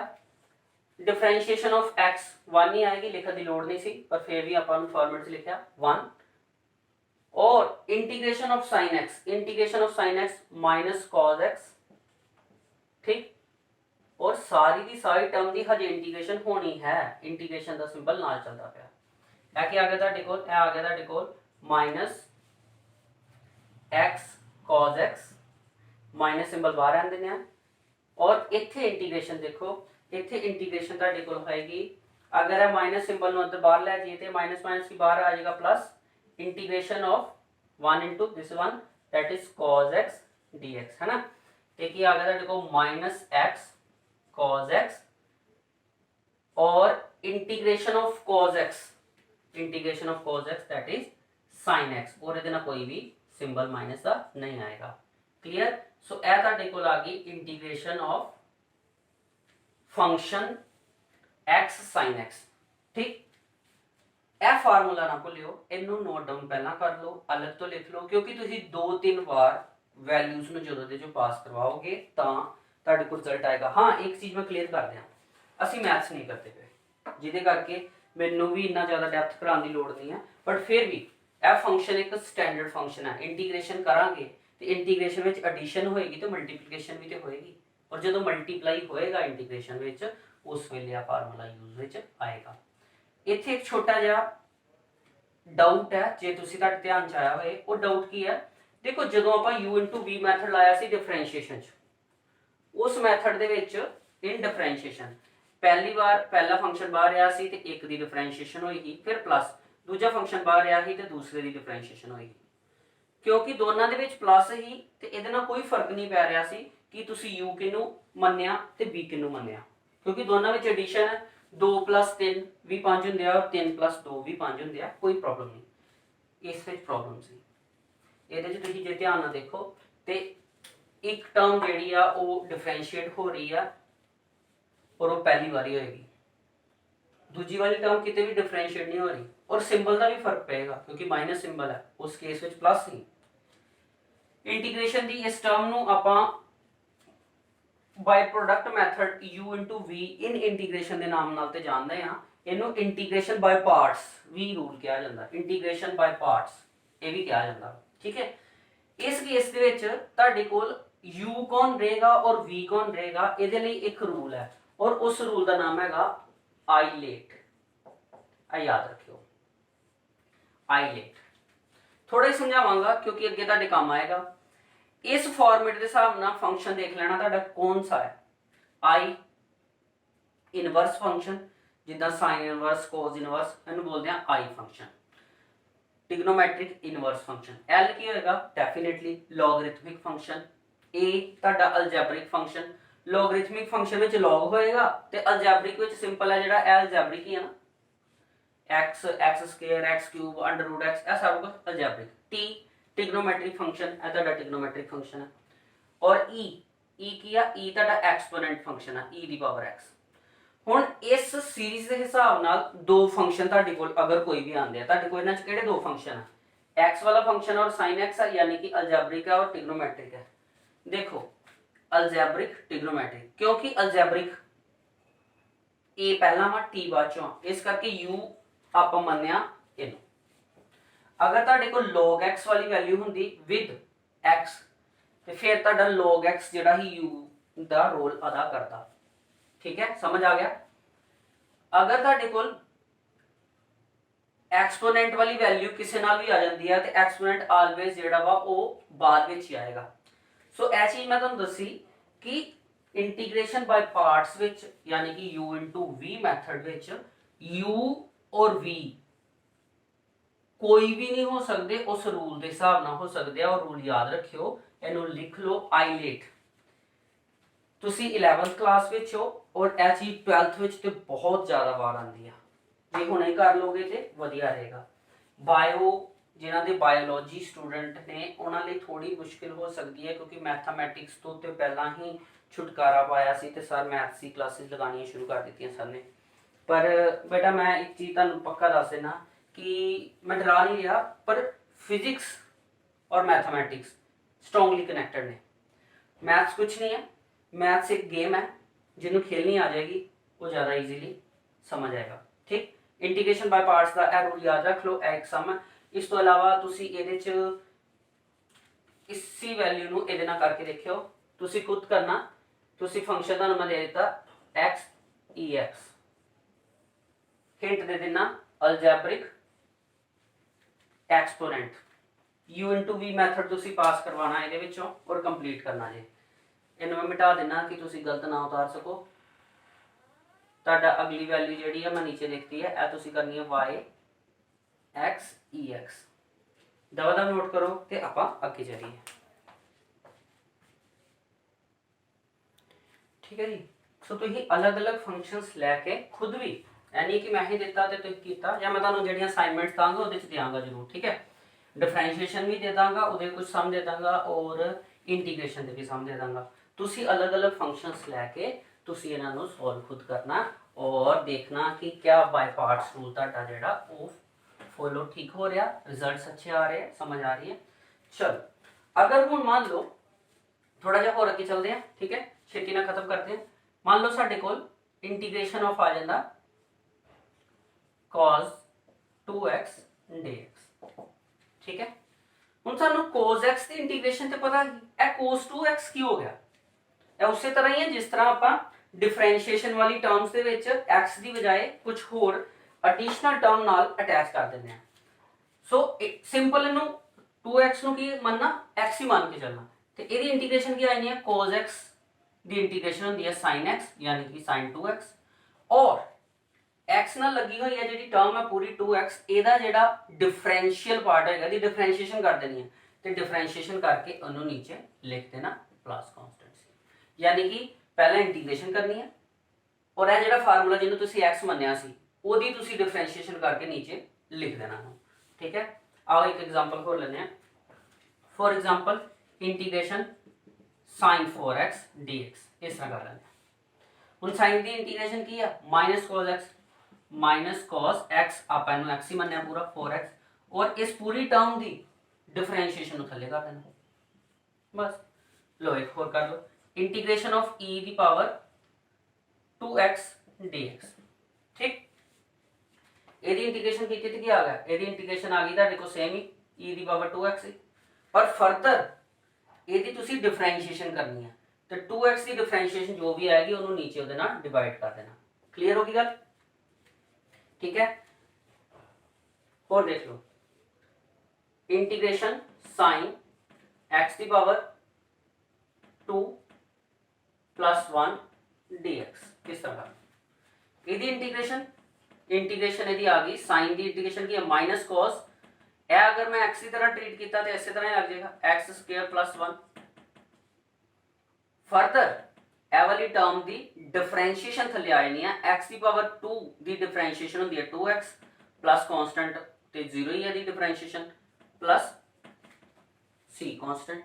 डिफरेंशिएशन ऑफ x 1 ही आएगी, लिखने की लोड़ नहीं सी, पर फिर भी अपन फॉर्मेट से लिखा 1, और integration of sin x minus cos x। ठीक, और सारी की सारी टर्म की हजे इंटीग्रेशन होनी है, इंटीग्रेशन का सिंबल नाल चलता पाया। क्या आ गया तुहाडे कोल, आ गया तुहाडे कोल minus x cos x, minus symbol बाहर आने देने, और इत्थे इंटीग्रेशन देखो, इत्थे इंटीग्रेशन तुहाडे कोल होएगी, अगर है माइनस सिंबल नूं अंदर बाहर लै जाइए तो माइनस माइनस की बाहर आ जाएगा plus integration of 1 into this one that is cos x dx, है ना। एक ही आ गया देखो माइनस एक्स cos x और integration of cos x that is sin x, और इहदे नाल कोई भी सिंबल माइनस का नहीं आएगा। क्लियर? सो ए तुहाडे कोल आ गई integration of function x sin x। ठीक, ए फार्मूला ना भूलियो, इनू नोट डाउन पहला कर लो, अलग तो लिख लो, क्योंकि तुसीं 2-3 बार वैल्यूज ਨੂੰ ਜਦੋਂ ਦੇ ਜੋ ਪਾਸ ਕਰਵਾਓਗੇ ਤਾਂ ਤੁਹਾਡੇ ਕੋਲ ਰਿਜ਼ਲਟ ਆਏਗਾ। ਹਾਂ, ਇੱਕ ਚੀਜ਼ ਮੈਂ ਕਲੀਅਰ ਕਰ ਦਿਆਂ, ਅਸੀਂ ਮੈਥਸ ਨਹੀਂ ਕਰਦੇ ਪਏ, ਜਿਹਦੇ ਕਰਕੇ ਮੈਨੂੰ ਵੀ ਇੰਨਾ ਜ਼ਿਆਦਾ ਡੈਪਥ ਕਰਾਉਣ ਦੀ ਲੋੜ ਨਹੀਂ ਹੈ, ਬਟ ਫਿਰ ਵੀ ਇਹ ਫੰਕਸ਼ਨ ਇੱਕ ਸਟੈਂਡਰਡ ਫੰਕਸ਼ਨ ਹੈ। ਇੰਟੀਗ੍ਰੇਸ਼ਨ ਕਰਾਂਗੇ ਤੇ ਇੰਟੀਗ੍ਰੇਸ਼ਨ ਵਿੱਚ ਐਡੀਸ਼ਨ ਹੋਏਗੀ ਤੇ ਮਲਟੀਪਲੀਕੇਸ਼ਨ ਵੀ ਤੇ ਹੋਏਗੀ, ਔਰ ਜਦੋਂ ਮਲਟੀਪਲਾਈ ਹੋਏਗਾ ਇੰਟੀਗ੍ਰੇਸ਼ਨ ਵਿੱਚ ਉਸ ਵੇਲੇ ਆ ਫਾਰਮੂਲਾ ਯੂਜ਼ ਵਿੱਚ ਆਏਗਾ। ਇੱਥੇ ਇੱਕ ਛੋਟਾ ਜਿਹਾ ਡਾਊਟ ਹੈ, ਜੇ ਤੁਸੀਂ ਤੁਹਾਡੇ ਧਿਆਨ ਚ ਆਇਆ ਹੋਏ, ਉਹ ਡਾਊਟ ਕੀ ਹੈ, देखो जो आप u इंटू v मैथड लाया सी डिफरेंशिएशन, उस मैथड दे विच इन डिफरेंशिएशन पहली बार पहला फंक्शन बाहर आया सी ते एक दी डिफरेंशिएशन होएगी, फिर प्लस दूजा फंक्शन बाहर आया ही ते दूसरे दी डिफरेंशिएशन होएगी। क्योंकि दोनों दे विच प्लस ही ते इहदे नाल कोई फर्क नहीं पै रहा सी कि तुसी u किनू मन्निया ते v किनू मन्निया, क्योंकि दोनों विच एडिशन है, 2 + 3 भी 5 हुंदे आ और 3 + 2 भी 5 हुंदे आ, कोई प्रॉब्लम नहीं। इस विच प्रॉब्लम सी ਇਹਦੇ 'ਚ ਤੁਸੀਂ ਜੇ ਧਿਆਨ ਨਾਲ ਦੇਖੋ ਤੇ ਇੱਕ ਟਰਮ ਜਿਹੜੀ ਆ ਉਹ ਡਿਫਰੈਂਸ਼ੀਏਟ ਹੋ ਰਹੀ ਆ ਔਰ ਉਹ ਪਹਿਲੀ ਵਾਰੀ ਹੋਏਗੀ, ਦੂਜੀ ਵਾਲੀ ਟਰਮ ਕਿਤੇ ਵੀ ਡਿਫਰੈਂਸ਼ੀਏਟ ਨਹੀਂ ਹੋ ਰਹੀ, ਔਰ ਸਿੰਬਲ ਦਾ ਵੀ ਫਰਕ ਪਏਗਾ ਕਿਉਂਕਿ ਮਾਈਨਸ ਸਿੰਬਲ ਹੈ, ਉਸ ਕੇਸ ਵਿੱਚ ਪਲੱਸ ਸੀ। ਇੰਟੀਗ੍ਰੇਸ਼ਨ ਦੀ ਇਸ ਟਰਮ ਨੂੰ ਆਪਾਂ ਬਾਈ ਪ੍ਰੋਡਕਟ ਮੈਥਡ u * v ਇਨ ਇੰਟੀਗ੍ਰੇਸ਼ਨ ਦੇ ਨਾਮ ਨਾਲ ਤੇ ਜਾਣਦੇ ਆ, ਇਹਨੂੰ ਇੰਟੀਗ੍ਰੇਸ਼ਨ ਬਾਈ ਪਾਰਟਸ ਵੀ ਰੂਲ ਕਿਹਾ ਜਾਂਦਾ, ਇੰਟੀਗ੍ਰੇਸ਼ਨ ਬਾਈ ਪਾਰਟਸ ਇਹ ਵੀ ਕਿਹਾ ਜਾਂਦਾ। ठीक है, इस केस दे विच तुहाडे कोल u कौन रहेगा और v कौन रहेगा, इहदे लई एक रूल है, और उस रूल का नाम हैगा आइलेट। याद रखियो आइलेट। थोड़ा ही समझावांगा क्योंकि अगे तुहाडे काम आएगा। इस फॉर्मेट के हिसाब नाल फंक्शन देख लेना तुहाडा कौन सा है, आई इनवर्स फंक्शन, जिद्दां साइन इनवर्स कोस इनवर्स, इहनूं बोलदे आ I function. Trigonometric inverse function, L की होएगा डेफिनेटली लॉगरिथमिक फंक्शन, ए तुहाडा अलजेब्रिक फंक्शन, ਲੋਗਰਿਥਮਿਕ ਫੰਕਸ਼ਨ ਵਿੱਚ log ਹੋਏਗਾ ਤੇ ਅਲਜੈਬਰਿਕ ਵਿੱਚ ਸਿੰਪਲ ਹੈ ਜਿਹੜਾ ਇਹ ਅਲਜੈਬਰਿਕ ਹੀ ਹੈ ਨਾ, x x square x cube under route x ਇਹ ਸਭ ਕੁਝ ਅਲਜੈਬਰਿਕ। t ਟ੍ਰਿਗਨੋਮੈਟ੍ਰਿਕ ਫੰਕਸ਼ਨ ਇਹ ਤੁਹਾਡਾ ਟ੍ਰਿਗਨੋਮੈਟ੍ਰਿਕ ਫੰਕਸ਼ਨ ਹੈ। ਔਰ e ਕੀ ਆ, e ਤੁਹਾਡਾ ਐਕਸਪੋਨੈਂਟ ਫੰਕਸ਼ਨ ਹੈ, e ਦੀ ਪਾਵਰ x। ਹੁਣ ਇਸ ਸੀਰੀਜ਼ ਦੇ ਹਿਸਾਬ ਨਾਲ ਦੋ ਫੰਕਸ਼ਨ ਤੁਹਾਡੇ ਕੋਲ ਅਗਰ ਕੋਈ ਵੀ ਆਉਂਦੇ ਆ, ਤੁਹਾਡੇ ਕੋਲ ਇਹਨਾਂ ਚ ਕਿਹੜੇ ਦੋ ਫੰਕਸ਼ਨ ਆ, x ਵਾਲਾ ਫੰਕਸ਼ਨ और sin x है, यानी कि अलजेब्रिक है और ट्रिग्नोमेट्रिक है। देखो अलजेब्रिक ट्रिग्नोमेट्रिक क्योंकि अलजेब्रिक a पहला वा t बाद चों इस करके u आप मन्निया इन। अगर ਤੁਹਾਡੇ ਕੋਲ log x वाली वैल्यू ਹੁੰਦੀ with x ਤੇ ਫਿਰ ਤੁਹਾਡਾ log x ਜਿਹੜਾ ਹੀ u ਦਾ ਰੋਲ ਅਦਾ ਕਰਦਾ। ਠੀਕ ਹੈ, ਸਮਝ ਆ ਗਿਆ। ਅਗਰ ਤੁਹਾਡੇ ਕੋਲ एक्सपोनेंट वाली वैल्यू किसी नाल भी आ जाती है तो एक्सपोनेंट ऑलवेज जेड़ा वा वो बाद विच ही आएगा। सो यह चीज मैं तुहानू दसी कि इंटीग्रेशन बाय पार्ट्स विच यानी कि u into v method which u और v कोई भी नहीं हो सकते, उस रूल के हिसाब नाल हो सकते। और रूल याद रखियो, इनू लिख लो आईलेट। तुसी 11th क्लास विच हो और यह चीज 12th विच ते बहुत ज्यादा बार आती है। ਜੇ ਹੁਣੇ ਕਰ ਲੋਗੇ ਤੇ ਵਧੀਆ ਰਹੇਗਾ। ਬਾਇਓ ਜਿਨ੍ਹਾਂ ਦੇ ਬਾਇਓਲੋਜੀ ਸਟੂਡੈਂਟ ਨੇ ਉਹਨਾਂ ਲਈ ਥੋੜੀ ਮੁਸ਼ਕਿਲ ਹੋ ਸਕਦੀ ਹੈ ਕਿਉਂਕਿ ਮੈਥਮੈਟਿਕਸ ਤੋਂ ਤੇ ਪਹਿਲਾਂ ਹੀ ਛੁਟਕਾਰਾ ਪਾਇਆ ਸੀ ਤੇ ਸਰ ਮੈਥਸ ਦੀ ਕਲਾਸਿਸ ਲਗਾਉਣੀਆਂ ਸ਼ੁਰੂ ਕਰ ਦਿੱਤੀਆਂ ਸਰ ਨੇ। ਪਰ ਬੇਟਾ ਮੈਂ ਇੱਕ ਚੀਜ਼ ਤੁਹਾਨੂੰ ਪੱਕਾ ਦੱਸ ਦੇਣਾ ਕਿ ਮੈਂ ਡਰਾ ਨਹੀਂ ਰਿਹਾ, ਪਰ ਫਿਜ਼ਿਕਸ और मैथमेटिक्स स्ट्रॉन्गली कनेक्टेड ने। मैथ्स कुछ नहीं है, मैथ्स एक गेम है जिन्हों खेलनी आ जाएगी वो ज़्यादा ईजीली समझ आएगा। ठीक, इंटीग्रेशन बाय पार्ट्स का यह रूल याद रख लो, एक सम है। इस तो अलावा तुसी ਇਹਦੇ ਚ इसी वैल्यू ਨੂੰ ਇਹਦੇ ਨਾਲ ਕਰਕੇ ਦੇਖਿਓ, ਤੁਸੀਂ ਖੁਦ ਕਰਨਾ। ਤੁਸੀਂ ਫੰਕਸ਼ਨ ਦਾ ਨਾਮ ਦੇ ਦਿੱਤਾ x ex, हिंट दे देना algebraic exponent. u into v method तुसी पास करवाना ਇਹਦੇ ਵਿੱਚੋਂ और कंप्लीट करना जे। ਇਹਨੂੰ मैं मिटा देना कि तुसी गलत ना उतार सको। ਤੁਹਾਡਾ अगली वैल्यू ਜਿਹੜੀ है मैं नीचे लिखती है, ਇਹ ਤੁਸੀਂ करनी है y x ex। दवा दवा नोट करो ਤੇ ਆਪਾਂ ਅੱਗੇ ਚੱਲੀਏ। ठीक है जी। सो ਤੁਸੀਂ अलग-अलग फंक्शंस लेके खुद भी, यानी कि मैं ही ਦਿੱਤਾ ਤੇ ਤੁਸੀਂ ਕੀਤਾ, ਜਾਂ ਮੈਂ ਤੁਹਾਨੂੰ ਜਿਹੜੀਆਂ ਅਸਾਈਨਮੈਂਟਸ ਦਾਂਗਾ ਉਹਦੇ ਚ ਦਿਆਂਗਾ ਜ਼ਰੂਰ। ठीक है, डिफरेंशिएशन भी दे दांगा, ਉਹਦੇ कुछ सम दे दांगा और इंटीग्रेशन ਦੇ भी सम दे दांगा। ਤੁਸੀਂ अलग-अलग फंक्शंस लेके ਤੁਸੀਂ ਇਹਨਾਂ ਨੂੰ सॉल्व खुद करना और देखना कि क्या बाय पार्ट्स रूल ਤੁਹਾਡਾ ਜਿਹੜਾ ਉਹ फॉलो ठीक हो रहा, रिजल्ट्स अच्छे आ रहे हैं, समझ आ रही है। चलो अगर हम मान लो थोड़ा जिहा होर अगे चलते हैं, ठीक है, छेती ना खत्म करते हैं। मान लो साडे कोल इंटीग्रेशन ऑफ आ जाता cos 2x dx। ठीक है, ਹੁਣ ਸਾਨੂੰ cos x ਦੀ ਇੰਟੀਗ੍ਰੇਸ਼ਨ ਤੇ ਪਤਾ ਹੀ ਇਹ cos 2x ਕੀ ਹੋ ਗਿਆ। ਇਹ ਉਸੇ ਤਰ੍ਹਾਂ ਹੀ ਹੈ ਜਿਸ ਤਰ੍ਹਾਂ ਆਪਾਂ डिफरेंशिएशन वाली टर्म्स ਦੇ ਵਿੱਚ x ਦੀ ਬਜਾਏ ਕੁਝ ਹੋਰ ਐਡੀਸ਼ਨਲ ਟਰਮ ਨਾਲ ਅਟੈਚ ਕਰ ਦਿੰਦੇ ਆ। ਸੋ ਸਿੰਪਲ ਇਹਨੂੰ 2x ਨੂੰ ਕੀ ਮੰਨਣਾ, x ਹੀ ਮੰਨ ਕੇ ਚੱਲਣਾ ਤੇ ਇਹਦੀ ਇੰਟੀਗ੍ਰੇਸ਼ਨ ਕੀ ਆਣੀ ਹੈ cos x ਦੀ ਇੰਟੀਗ੍ਰੇਸ਼ਨ ਹੁੰਦੀ ਹੈ sin x ਯਾਨੀ ਕਿ sin 2x ਔਰ x ਨਾਲ ਲੱਗੀ ਹੋਈ ਹੈ ਜਿਹੜੀ ਟਰਮ ਹੈ ਪੂਰੀ 2x, ਇਹਦਾ ਜਿਹੜਾ ਡਿਫਰੈਂਸ਼ੀਅਲ ਪਾਰਟ ਹੈਗਾ ਦੀ ਡਿਫਰੈਂਸ਼ੀਏਸ਼ਨ ਕਰ ਦੇਣੀ ਹੈ ਤੇ ਡਿਫਰੈਂਸ਼ੀਏਸ਼ਨ ਕਰਕੇ ਉਹਨੂੰ ਨੀਚੇ ਲਿਖ ਦੇਣਾ प्लस कांस्टेंट। यानी कि पहले इंटीग्रेशन करनी है और यह जो फार्मूला जिन्होंने तुसी x मन्निया सी ओदी तुसी डिफरेंशिएशन करके नीचे लिख देना है। ठीक है, आओ एक एग्जांपल होर लेने हैं। For example integration sin 4x dx इस तरह कर लेंगे। हुण sin दी इंटीग्रेशन की है माइनस cos x आप इनू x ही मन्निया पूरा 4x और इस पूरी टर्म दी डिफरेंशिएशन थल्ले कर देना। बस लो एक होर कर लो, इंटीग्रेशन ऑफ e दी पावर 2x dx। ठीक, ਇਹਦੀ ਇੰਟੀਗ੍ਰੇਸ਼ਨ ਕੀਤੀ ਤੇ ਕੀ ਆ ਗਿਆ, ਇਹਦੀ ਇੰਟੀਗ੍ਰੇਸ਼ਨ ਆ ਗਈ ਤੁਹਾਡੇ ਕੋਲ ਸੇਮ ਹੀ e ਦੀ ਪਾਵਰ 2x ਹੀ, ਪਰ ਫਰਦਰ ਇਹਦੀ ਤੁਸੀਂ ਡਿਫਰੈਂਸ਼ੀਏਸ਼ਨ ਕਰਨੀ ਹੈ ਤੇ 2x ਦੀ ਡਿਫਰੈਂਸ਼ੀਏਸ਼ਨ ਜੋ ਵੀ ਆਏਗੀ ਉਹਨੂੰ ਨੀਚੇ ਉਹਦੇ ਨਾਲ ਡਿਵਾਈਡ ਕਰ ਦੇਣਾ। ਕਲੀਅਰ ਹੋ ਗਈ ਗੱਲ। ठीक है, और देख लो इंटीग्रेशन sin x की पावर 2 + 1 dx किस तरह का यदि इंटीग्रेशन यदि आ गई sin की इंटीग्रेशन की माइनस cos है, अगर मैं x की तरह ट्रीट किया तो इसी तरह लग जाएगा x² + 1। फर्दर ਇਹ ਵਾਲੀ ਟਰਮ ਦੀ ਡਿਫਰੈਂਸ਼ੀਏਸ਼ਨ ਥੱਲੇ ਆ ਜਾਣੀ ਹੈ। x ਦੀ ਪਾਵਰ 2 ਦੀ ਡਿਫਰੈਂਸ਼ੀਏਸ਼ਨ ਹੁੰਦੀ ਹੈ 2x ਪਲੱਸ ਕਾਂਸਟੈਂਟ ਤੇ 0 ਹੀ ਹੈ ਦੀ ਡਿਫਰੈਂਸ਼ੀਏਸ਼ਨ प्लस c कांस्टेंट।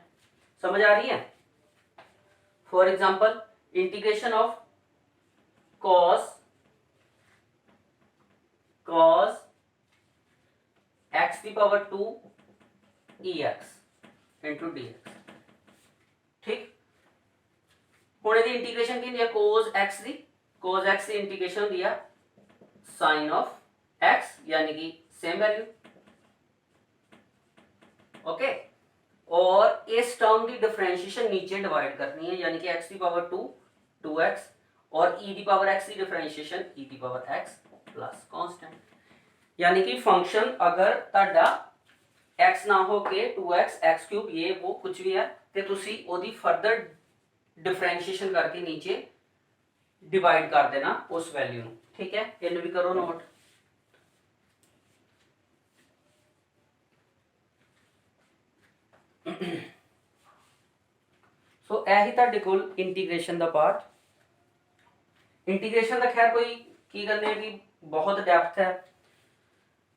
समझ आ रही है? For example integration of cos x की पावर 2 ex into dx। ठीक, हुण इहदी इंटीग्रेशन की है cos x की इंटीग्रेशन होंदी है sin ऑफ x यानी कि सेम वैल्यू। ओके, और इस टर्म की डिफरेंशिएशन नीचे डिवाइड करनी है यानी कि x की पावर 2 2x और e की पावर x की डिफरेंशिएशन e की पावर x प्लस कांस्टेंट। यानी कि फंक्शन अगर ਤੁਹਾਡਾ x ना हो के 2x x क्यूब ये वो कुछ भी है ते तुसी ओदी फर्दर डिफरेंशिएशन करके नीचे डिवाइड कर देना उस वैल्यू ਨੂੰ। ठीक है, इन्हें भी करो नोट। सो यही ਤੁਹਾਡੇ ਕੋਲ इंटीग्रेशन ਦਾ पार्ट। इंटीग्रेशन ਦਾ खैर कोई की करने की बहुत डेप्थ है,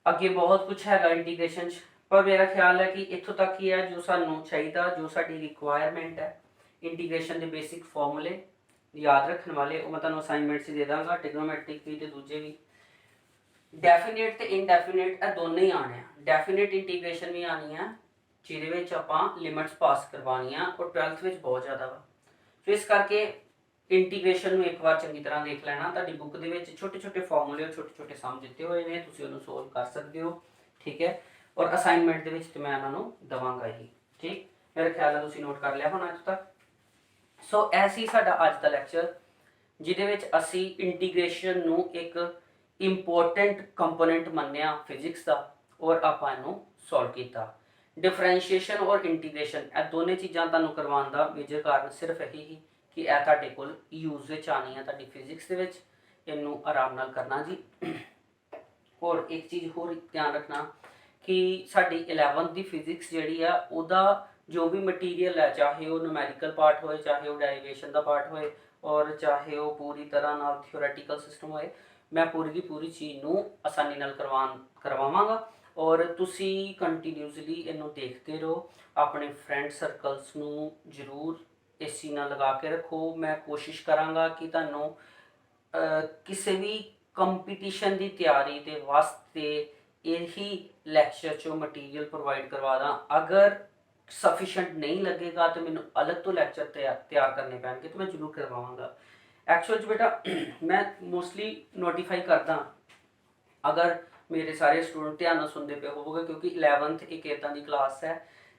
अगे बहुत कुछ है इंटीग्रेशन च, पर मेरा ख्याल है कि इत्थों तक ही है जो सानू चाहिए, जो साडी रिक्वायरमेंट है। इंटीग्रेशन के बेसिक फॉर्मूले याद रखने वाले वो मैं तुहानू असाइनमेंट से दे दांगा, ट्रिग्नोमेट्रिक भी ते दूजे भी। डेफिनेट ते इनडेफिनेट ये दोनों ही आने हैं। डेफिनेट इंटीग्रेशन भी आनी है ਜਿਹਦੇ ਵਿੱਚ ਆਪਾਂ ਲਿਮਿਟਸ ਪਾਸ ਕਰਵਾਉਣੀਆਂ और 12th ਵਿੱਚ ਬਹੁਤ ਜ਼ਿਆਦਾ ਵਾ। ਸੋ ਇਸ ਕਰਕੇ ਇੰਟੀਗ੍ਰੇਸ਼ਨ ਨੂੰ ਇੱਕ ਵਾਰ ਚੰਗੀ ਤਰ੍ਹਾਂ ਦੇਖ ਲੈਣਾ। ਤੁਹਾਡੀ ਬੁੱਕ ਦੇ ਵਿੱਚ ਛੋਟੇ ਛੋਟੇ ਫਾਰਮੂਲੇ ਔਰ ਛੋਟੇ ਛੋਟੇ ਸਮ ਦਿੱਤੇ ਹੋਏ ਨੇ, ਤੁਸੀਂ ਉਹਨੂੰ ਸੋਲਵ ਕਰ ਸਕਦੇ ਹੋ। ਠੀਕ ਹੈ, ਔਰ ਅਸਾਈਨਮੈਂਟ ਦੇ ਵਿੱਚ ਤੇ ਮੈਂ ਉਹਨਾਂ ਨੂੰ ਦਵਾਂਗਾ ਹੀ। ਠੀਕ, ਮੇਰੇ ਖਿਆਲ ਨਾਲ ਤੁਸੀਂ ਨੋਟ ਕਰ ਲਿਆ ਹੋਣਾ ਅੱਜ ਤੱਕ। ਸੋ ਐਸੀ ਸਾਡਾ ਅੱਜ ਦਾ ਲੈਕਚਰ ਜਿਹਦੇ ਵਿੱਚ ਅਸੀਂ ਇੰਟੀਗ੍ਰੇਸ਼ਨ ਨੂੰ ਇੱਕ ਇੰਪੋਰਟੈਂਟ ਕੰਪੋਨੈਂਟ ਮੰਨਿਆ ਫਿਜ਼ਿਕਸ ਦਾ ਔਰ ਆਪਾਂ ਇਹਨੂੰ ਸੋਲਵ ਕੀਤਾ। डिफरेंशिएशन और इंटीग्रेशन ਇਹ ਦੋਨੇ ਚੀਜ਼ਾਂ ਤੁਹਾਨੂੰ ਕਰਵਾਉਣ ਦਾ ਮੇਜਰ ਕਾਰਨ ਸਿਰਫ ਇਹੀ ਹੀ ਕਿ ਇਹ ਤੁਹਾਡੇ ਕੋਲ ਯੂਜ਼ ਵਿੱਚ ਆਣੀ ਹੈ ਤੁਹਾਡੀ ਫਿਜ਼ਿਕਸ ਦੇ ਵਿੱਚ। ਇਹਨੂੰ ਆਰਾਮ ਨਾਲ ਕਰਨਾ ਜੀ। और एक चीज़ होर ध्यान रखना कि साडी 11th ਦੀ ਫਿਜ਼ਿਕਸ ਜਿਹੜੀ ਆ ਉਹਦਾ जो भी मटीरियल है, चाहे वो न्यूमेरिकल पार्ट होए, चाहे वो डेरिवेशन का पार्ट होए और चाहे वो पूरी तरह नाल थियोरेटिकल सिस्टम होए, मैं पूरी की पूरी चीज़ नूं आसानी नाल करवावांगा। और तुसी कंटीन्यूसली इनू देखते रहो, अपने फ्रेंड सर्कल्स नूं जरूर इस चीज़ नाल लगा के रखो। मैं कोशिश करांगा कि तुहानू किसी भी कंपीटीशन की तैयारी के वास्ते यही लैक्चर चो मटीरियल प्रोवाइड करवा दा। अगर सफिशेंट नहीं लगेगा तो मैंने अलग तो लैक्चर तैयार करने पैणगे तो मैं जरूर करवावांगा। एक्चुअल बेटा मैं मोस्टली नोटिफाई करदा अगर मेरे सारे स्टूडेंट ध्यान नाल सुनते पे होवोगे, क्योंकि 11th एक इदां दी क्लास है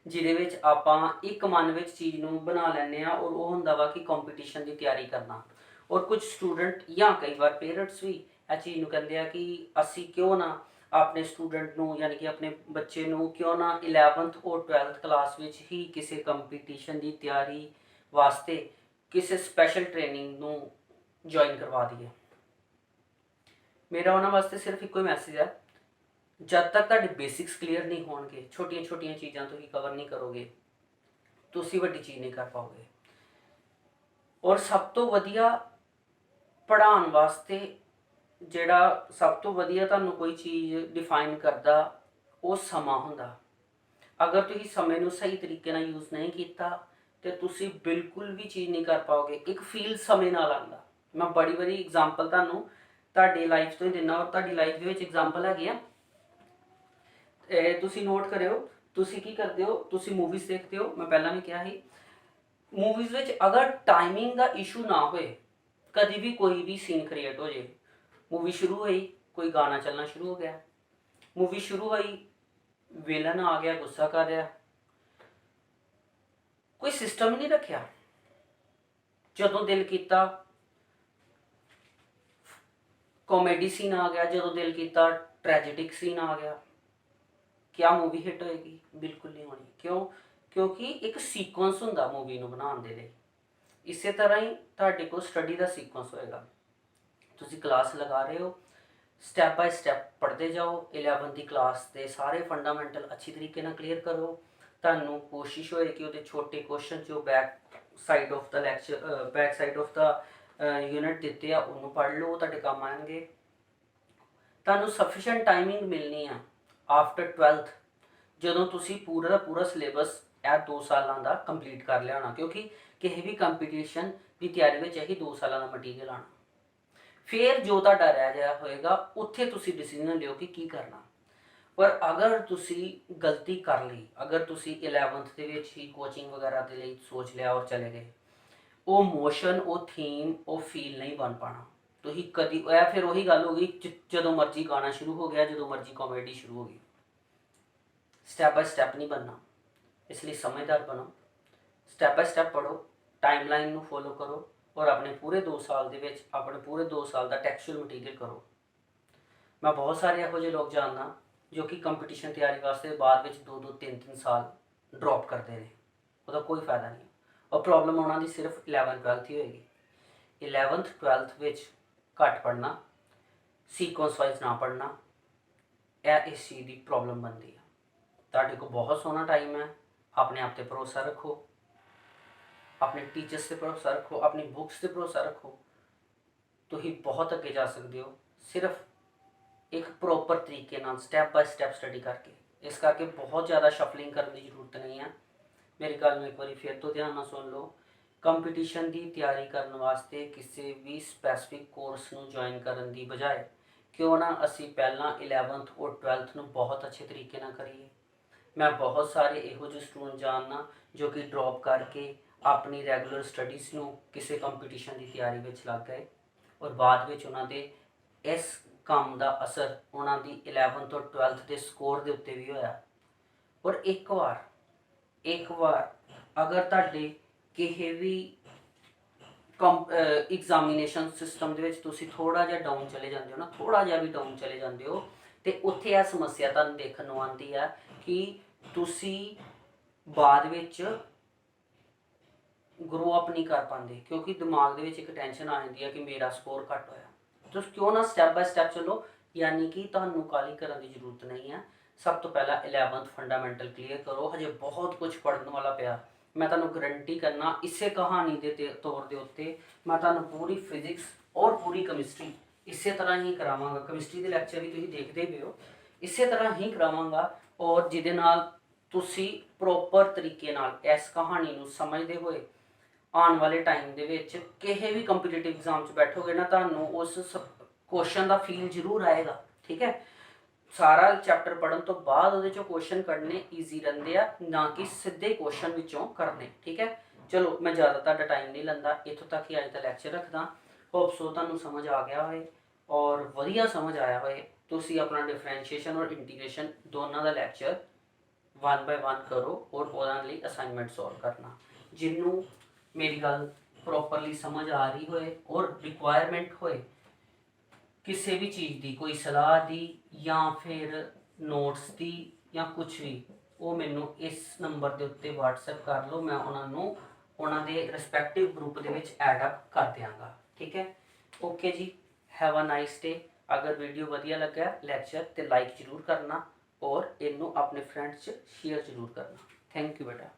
जिहदे विच आपां एक मन विच चीज़ नूं बना लैंदे आ और वो हुंदा वा कि कंपीटीशन की तैयारी करना। और कुछ स्टूडेंट या कई बार पेरेंट्स भी इस चीज़ नूं कहंदे आ कि असीं क्यों ना अपने स्टूडेंट नूं यानी कि अपने बच्चे नूं क्यों ना 11th और 12th क्लास विच ही किसी कंपीटीशन की तैयारी वास्ते किसी स्पैशल ट्रेनिंग नूं ज्वाइन करवा दईए। मेरा उन्हां वास्ते सिर्फ इक्को मैसेज है, जब तक तुहाडे बेसिक्स क्लीयर नहीं होणगे, छोटियां छोटियां चीज़ां तुसीं कवर नहीं करोगे, तुसीं वड्डी चीज़ नहीं कर पाओगे। और सब तो वधिया पढ़ाउण वास्ते ਜਿਹੜਾ सब तो वधिया ਤੁਹਾਨੂੰ कोई चीज़ डिफाइन करदा वो समा हुंदा। अगर तुसीं समय नूं सही तरीके नाल यूज़ नहीं कीता तो तुसीं बिल्कुल भी चीज़ नहीं कर पाओगे। एक फील समय नाल आंदा। मैं बड़ी बड़ी एग्जाम्पल तुहानूं तुहाडी लाइफ तो ही दिना और तुहाडी लाइफ दे विच एग्जाम्पल हैगी आ। तुसीं नोट करियो, तुसीं की करदे हो, तुसीं मूवीज़ देखते हो। मैं पहला भी कहा ही मूवीज़ विच अगर टाइमिंग का इशू ना होए, कभी भी कोई भी सीन क्रिएट हो जाए, मूवी शुरू हुई कोई गाना चलना शुरू हो गया, मूवी शुरू हुई विलन आ गया गुस्सा कर रहा, कोई सिस्टम नहीं रखा। जदों दिल किया कॉमेडी सीन आ गया, जदों दिल किया ट्रैजेडिक सीन आ गया। क्या मूवी हिट होएगी? बिल्कुल नहीं होनी। क्यों? क्योंकि एक सीक्वेंस हुंदा मूवी नूं बनाउण दे लई। इसे तरह ही तुहाडे कोल स्टडी का सीक्वेंस होएगा। तुसी क्लास लगा रहे हो, स्टैप बाय स्टैप पढ़ते जाओ। 11th की क्लास के सारे फंडामेंटल अच्छी तरीके नाल क्लीयर करो। तुहानूं कोशिश होए कि उहदे छोटे क्वेश्चन जो back side of the lecture back side of the unit ਦਿੱਤੇ ਆ ਉਹਨੂੰ ਪੜ੍ਹ ਲਓ, ਤੁਹਾਡੇ ਕੰਮ ਆਣਗੇ। ਤੁਹਾਨੂੰ ਸਫੀਸ਼ੀਐਂਟ ਟਾਈਮਿੰਗ ਮਿਲਣੀ ਆ ਆਫਟਰ 12th, ਜਦੋਂ ਤੁਸੀਂ ਪੂਰਾ ਦਾ ਪੂਰਾ ਸਿਲੇਬਸ ਇਹ 2 ਸਾਲਾਂ ਦਾ ਕੰਪਲੀਟ ਕਰ ਲਿਆ ਹੋਣਾ, ਕਿਉਂਕਿ ਕਿਸੇ ਵੀ ਕੰਪੀਟੀਸ਼ਨ ਦੀ ਤਿਆਰੀ ਵਿੱਚ ਇਹੀ 2 ਸਾਲਾਂ ਦਾ ਮਟੀਰੀਅਲ ਆਣਾ। ਫਿਰ ਜੋ ਤੁਹਾਡਾ ਰਹਿ ਗਿਆ ਹੋਏਗਾ ਉੱਥੇ ਤੁਸੀਂ ਡਿਸੀਜਨ ਲਿਓ ਕਿ ਕੀ ਕਰਨਾ। ਪਰ ਅਗਰ ਤੁਸੀਂ ਗਲਤੀ ਕਰ ਲਈ, ਅਗਰ ਤੁਸੀਂ 11th ਦੇ ਵਿੱਚ ਹੀ ਕੋਚਿੰਗ ਵਗੈਰਾ ਦੇ ਲਈ ਸੋਚ ਲਿਆ ਔਰ ਚਲੇ ਗਏ, ਉਹ ਮੋਸ਼ਨ, ਉਹ ਥੀਮ, ਉਹ ਫੀਲ ਨਹੀਂ ਬਣ ਪਾਣਾ। ਤੁਸੀਂ ਕਦੀ ਇਹ ਫਿਰ ਉਹੀ ਗੱਲ ਹੋ ਗਈ ਜਦੋਂ ਮਰਜ਼ੀ ਗਾਣਾ ਸ਼ੁਰੂ ਹੋ ਗਿਆ, ਜਦੋਂ ਮਰਜ਼ੀ ਕਾਮੇਡੀ ਸ਼ੁਰੂ ਹੋ ਗਈ। ਸਟੈਪ ਬਾय ਸਟੈਪ ਨਹੀਂ ਬਣਨਾ, ਇਸ ਲਈ ਸਮਝਦਾਰ ਬਣੋ, ਸਟੈਪ ਬਾय ਸਟੈਪ ਪੜ੍ਹੋ, ਟਾਈਮਲਾਈਨ ਨੂੰ ਫੋਲੋ ਕਰੋ ਔਰ ਆਪਣੇ ਪੂਰੇ 2 ਸਾਲ ਦੇ ਵਿੱਚ ਆਪਣੇ ਪੂਰੇ 2 ਸਾਲ ਦਾ ਟੈਕਸਚੁਅਲ ਮਟੀਰੀਅਲ ਕਰੋ। ਮੈਂ ਬਹੁਤ ਸਾਰੇ ਇਹੋ ਜਿਹੇ ਲੋਕ ਜਾਣਦਾ ਜੋ ਕਿ ਕੰਪੀਟੀਸ਼ਨ ਤਿਆਰੀ ਵਾਸਤੇ ਬਾਅਦ ਵਿੱਚ 2-2 3-3 ਸਾਲ ਡ੍ਰੌਪ ਕਰਦੇ ਨੇ, ਉਹਦਾ ਕੋਈ ਫਾਇਦਾ ਨਹੀਂ। और प्रॉब्लम ਉਹਨਾਂ ਦੀ ਸਿਰਫ 11th-12th ਹੀ ਹੋਏਗੀ। 11th-12th ਵਿੱਚ ਘੱਟ ਪੜ੍ਹਨਾ, ਸੀਕੁਐਂਸ ਵਾਈਜ਼ ਨਾ ਪੜ੍ਹਨਾ, ਇਹ ਇਸ ਚੀਜ਼ ਦੀ ਪ੍ਰੋਬਲਮ ਬਣਦੀ ਹੈ। ਤੁਹਾਡੇ ਕੋਲ ਬਹੁਤ ਸੋਹਣਾ ਟਾਈਮ ਹੈ, ਆਪਣੇ ਆਪ ਤੇ ਭਰੋਸਾ ਰੱਖੋ, ਆਪਣੇ ਟੀਚਰਸ ਤੇ ਭਰੋਸਾ ਰੱਖੋ, ਆਪਣੀ ਬੁੱਕਸ ਤੇ ਭਰੋਸਾ ਰੱਖੋ, ਤੁਸੀਂ ਬਹੁਤ ਅੱਗੇ ਜਾ ਸਕਦੇ ਹੋ ਸਿਰਫ ਇੱਕ ਪ੍ਰੋਪਰ ਤਰੀਕੇ ਨਾਲ ਸਟੈਪ ਬਾय ਸਟੈਪ ਸਟੱਡੀ ਕਰਕੇ। ਇਸ ਕਰਕੇ ਬਹੁਤ ਜ਼ਿਆਦਾ ਸ਼ਫਲਿੰਗ ਕਰਨ ਦੀ ਜ਼ਰੂਰਤ ਨਹੀਂ ਹੈ। मेरी गल में एक बार फिर तो ध्यान ना सुन लो, कंपीटिशन की तैयारी करने वास्ते किसी भी स्पैसिफिक कोर्स ਨੂੰ ज्वाइन करने की बजाय क्यों ना असी पहला 11th और 12th ਨੂੰ बहुत अच्छे तरीके ਨਾਲ करिए। मैं बहुत सारे ਇਹੋ ਜਿਹੇ स्टूडेंट जानना जो कि ड्रॉप करके अपनी रैगूलर स्टडीज़ ਨੂੰ ਕਿਸੇ कंपीटिशन की तैयारी ਵਿੱਚ ਲੱਗ ਗਏ और बाद ਵਿੱਚ ਉਹਨਾਂ ਦੇ ਇਸ ਕੰਮ ਦਾ ਅਸਰ ਉਹਨਾਂ ਦੀ 11th और 12th ਦੇ ਸਕੋਰ ਦੇ ਉੱਤੇ ਵੀ ਹੋਇਆ। और एक बार अगर ਤੁਹਾਡੇ ਕਿਸੇ ਵੀ एग्जामिनेशन सिस्टम ਦੇ ਵਿੱਚ ਤੁਸੀਂ ਥੋੜਾ ਜਿਹਾ ਡਾਊਨ ਚਲੇ ਜਾਂਦੇ ਹੋ ਨਾ, ਥੋੜਾ ਜਿਹਾ ਵੀ ਡਾਊਨ ਚਲੇ ਜਾਂਦੇ ਹੋ, ਤੇ ਉੱਥੇ ਇਹ ਸਮੱਸਿਆ ਤੁਹਾਨੂੰ ਦੇਖਣ ਨੂੰ ਆਉਂਦੀ ਹੈ ਕਿ ਤੁਸੀਂ ਬਾਅਦ ਵਿੱਚ ਗਰੋ ਅਪ ਨਹੀਂ ਕਰ ਪਾਉਂਦੇ, ਕਿਉਂਕਿ ਦਿਮਾਗ ਦੇ ਵਿੱਚ ਇੱਕ ਟੈਨਸ਼ਨ ਆ ਜਾਂਦੀ ਹੈ ਕਿ ਮੇਰਾ ਸਕੋਰ ਘੱਟ ਹੋਇਆ। ਤੁਸੀਂ ਕਿਉਂ ਨਾ ਸਟੈਪ ਬਾय ਸਟੈਪ ਚਲੋ, यानी कि ਤੁਹਾਨੂੰ ਕਾਹਲੀ ਕਰਨ ਦੀ ਜ਼ਰੂਰਤ नहीं है। सब तो पहला 11th फंडामेंटल क्लीयर करो, हजे बहुत कुछ पढ़ने वाला पिया। मैं तुहानू गारंटी करना इसे कहानी के तौर के उत्ते मैं तुहानू पूरी फिजिक्स और पूरी केमिस्ट्री इस तरह ही करावांगा। केमिस्ट्री के लैक्चर भी तुसीं देखते भी हो, इस तरह ही करावांगा और जिहदे नाल तुसीं प्रॉपर तरीके नाल इस कहानी नू समझते हुए आने वाले टाइम दे विच किसी भी कंपीटीटिव एग्जाम च बैठोगे ना, तुहानू उस क्वेश्चन का फील जरूर आएगा। ठीक है, सारा चैप्टर पढ़न तो बाद उहदे चों क्वेश्चन कढ़ने ईजी रहिंदे आ, ना कि सीधे क्वेश्चन विचों करने। ठीक है, चलो मैं ज़्यादा तुहाडा टाइम नहीं लैंदा, इत्थों तक ही अज दा लैक्चर रखदा। होप सो तुहानू समझ आ गया होए और वधिया समझ आया होए। तुसीं अपना डिफरेंशिएशन और इंटीग्रेशन दोनों का लैक्चर 1 बाय 1 करो और उहदे लई असाइनमेंट सॉल्व करना। जिन्नू मेरी गल प्रॉपरली समझ आ रही होए और रिक्वायरमेंट होए किसी भी चीज़ की, कोई सलाह की या फिर नोट्स की या कुछ भी, वो मैनू इस नंबर के उत्ते व्हाट्सएप कर लो, मैं उन्होंने उन्होंने रिस्पैक्टिव ग्रुप के एडअप कर देंगा। ठीक है, ओके जी, हैव अ नाइस डे। अगर वीडियो वधिया लगा लैक्चर तो लाइक जरूर करना और इनू अपने फ्रेंड्स शेयर जरूर करना। थैंक यू बेटा।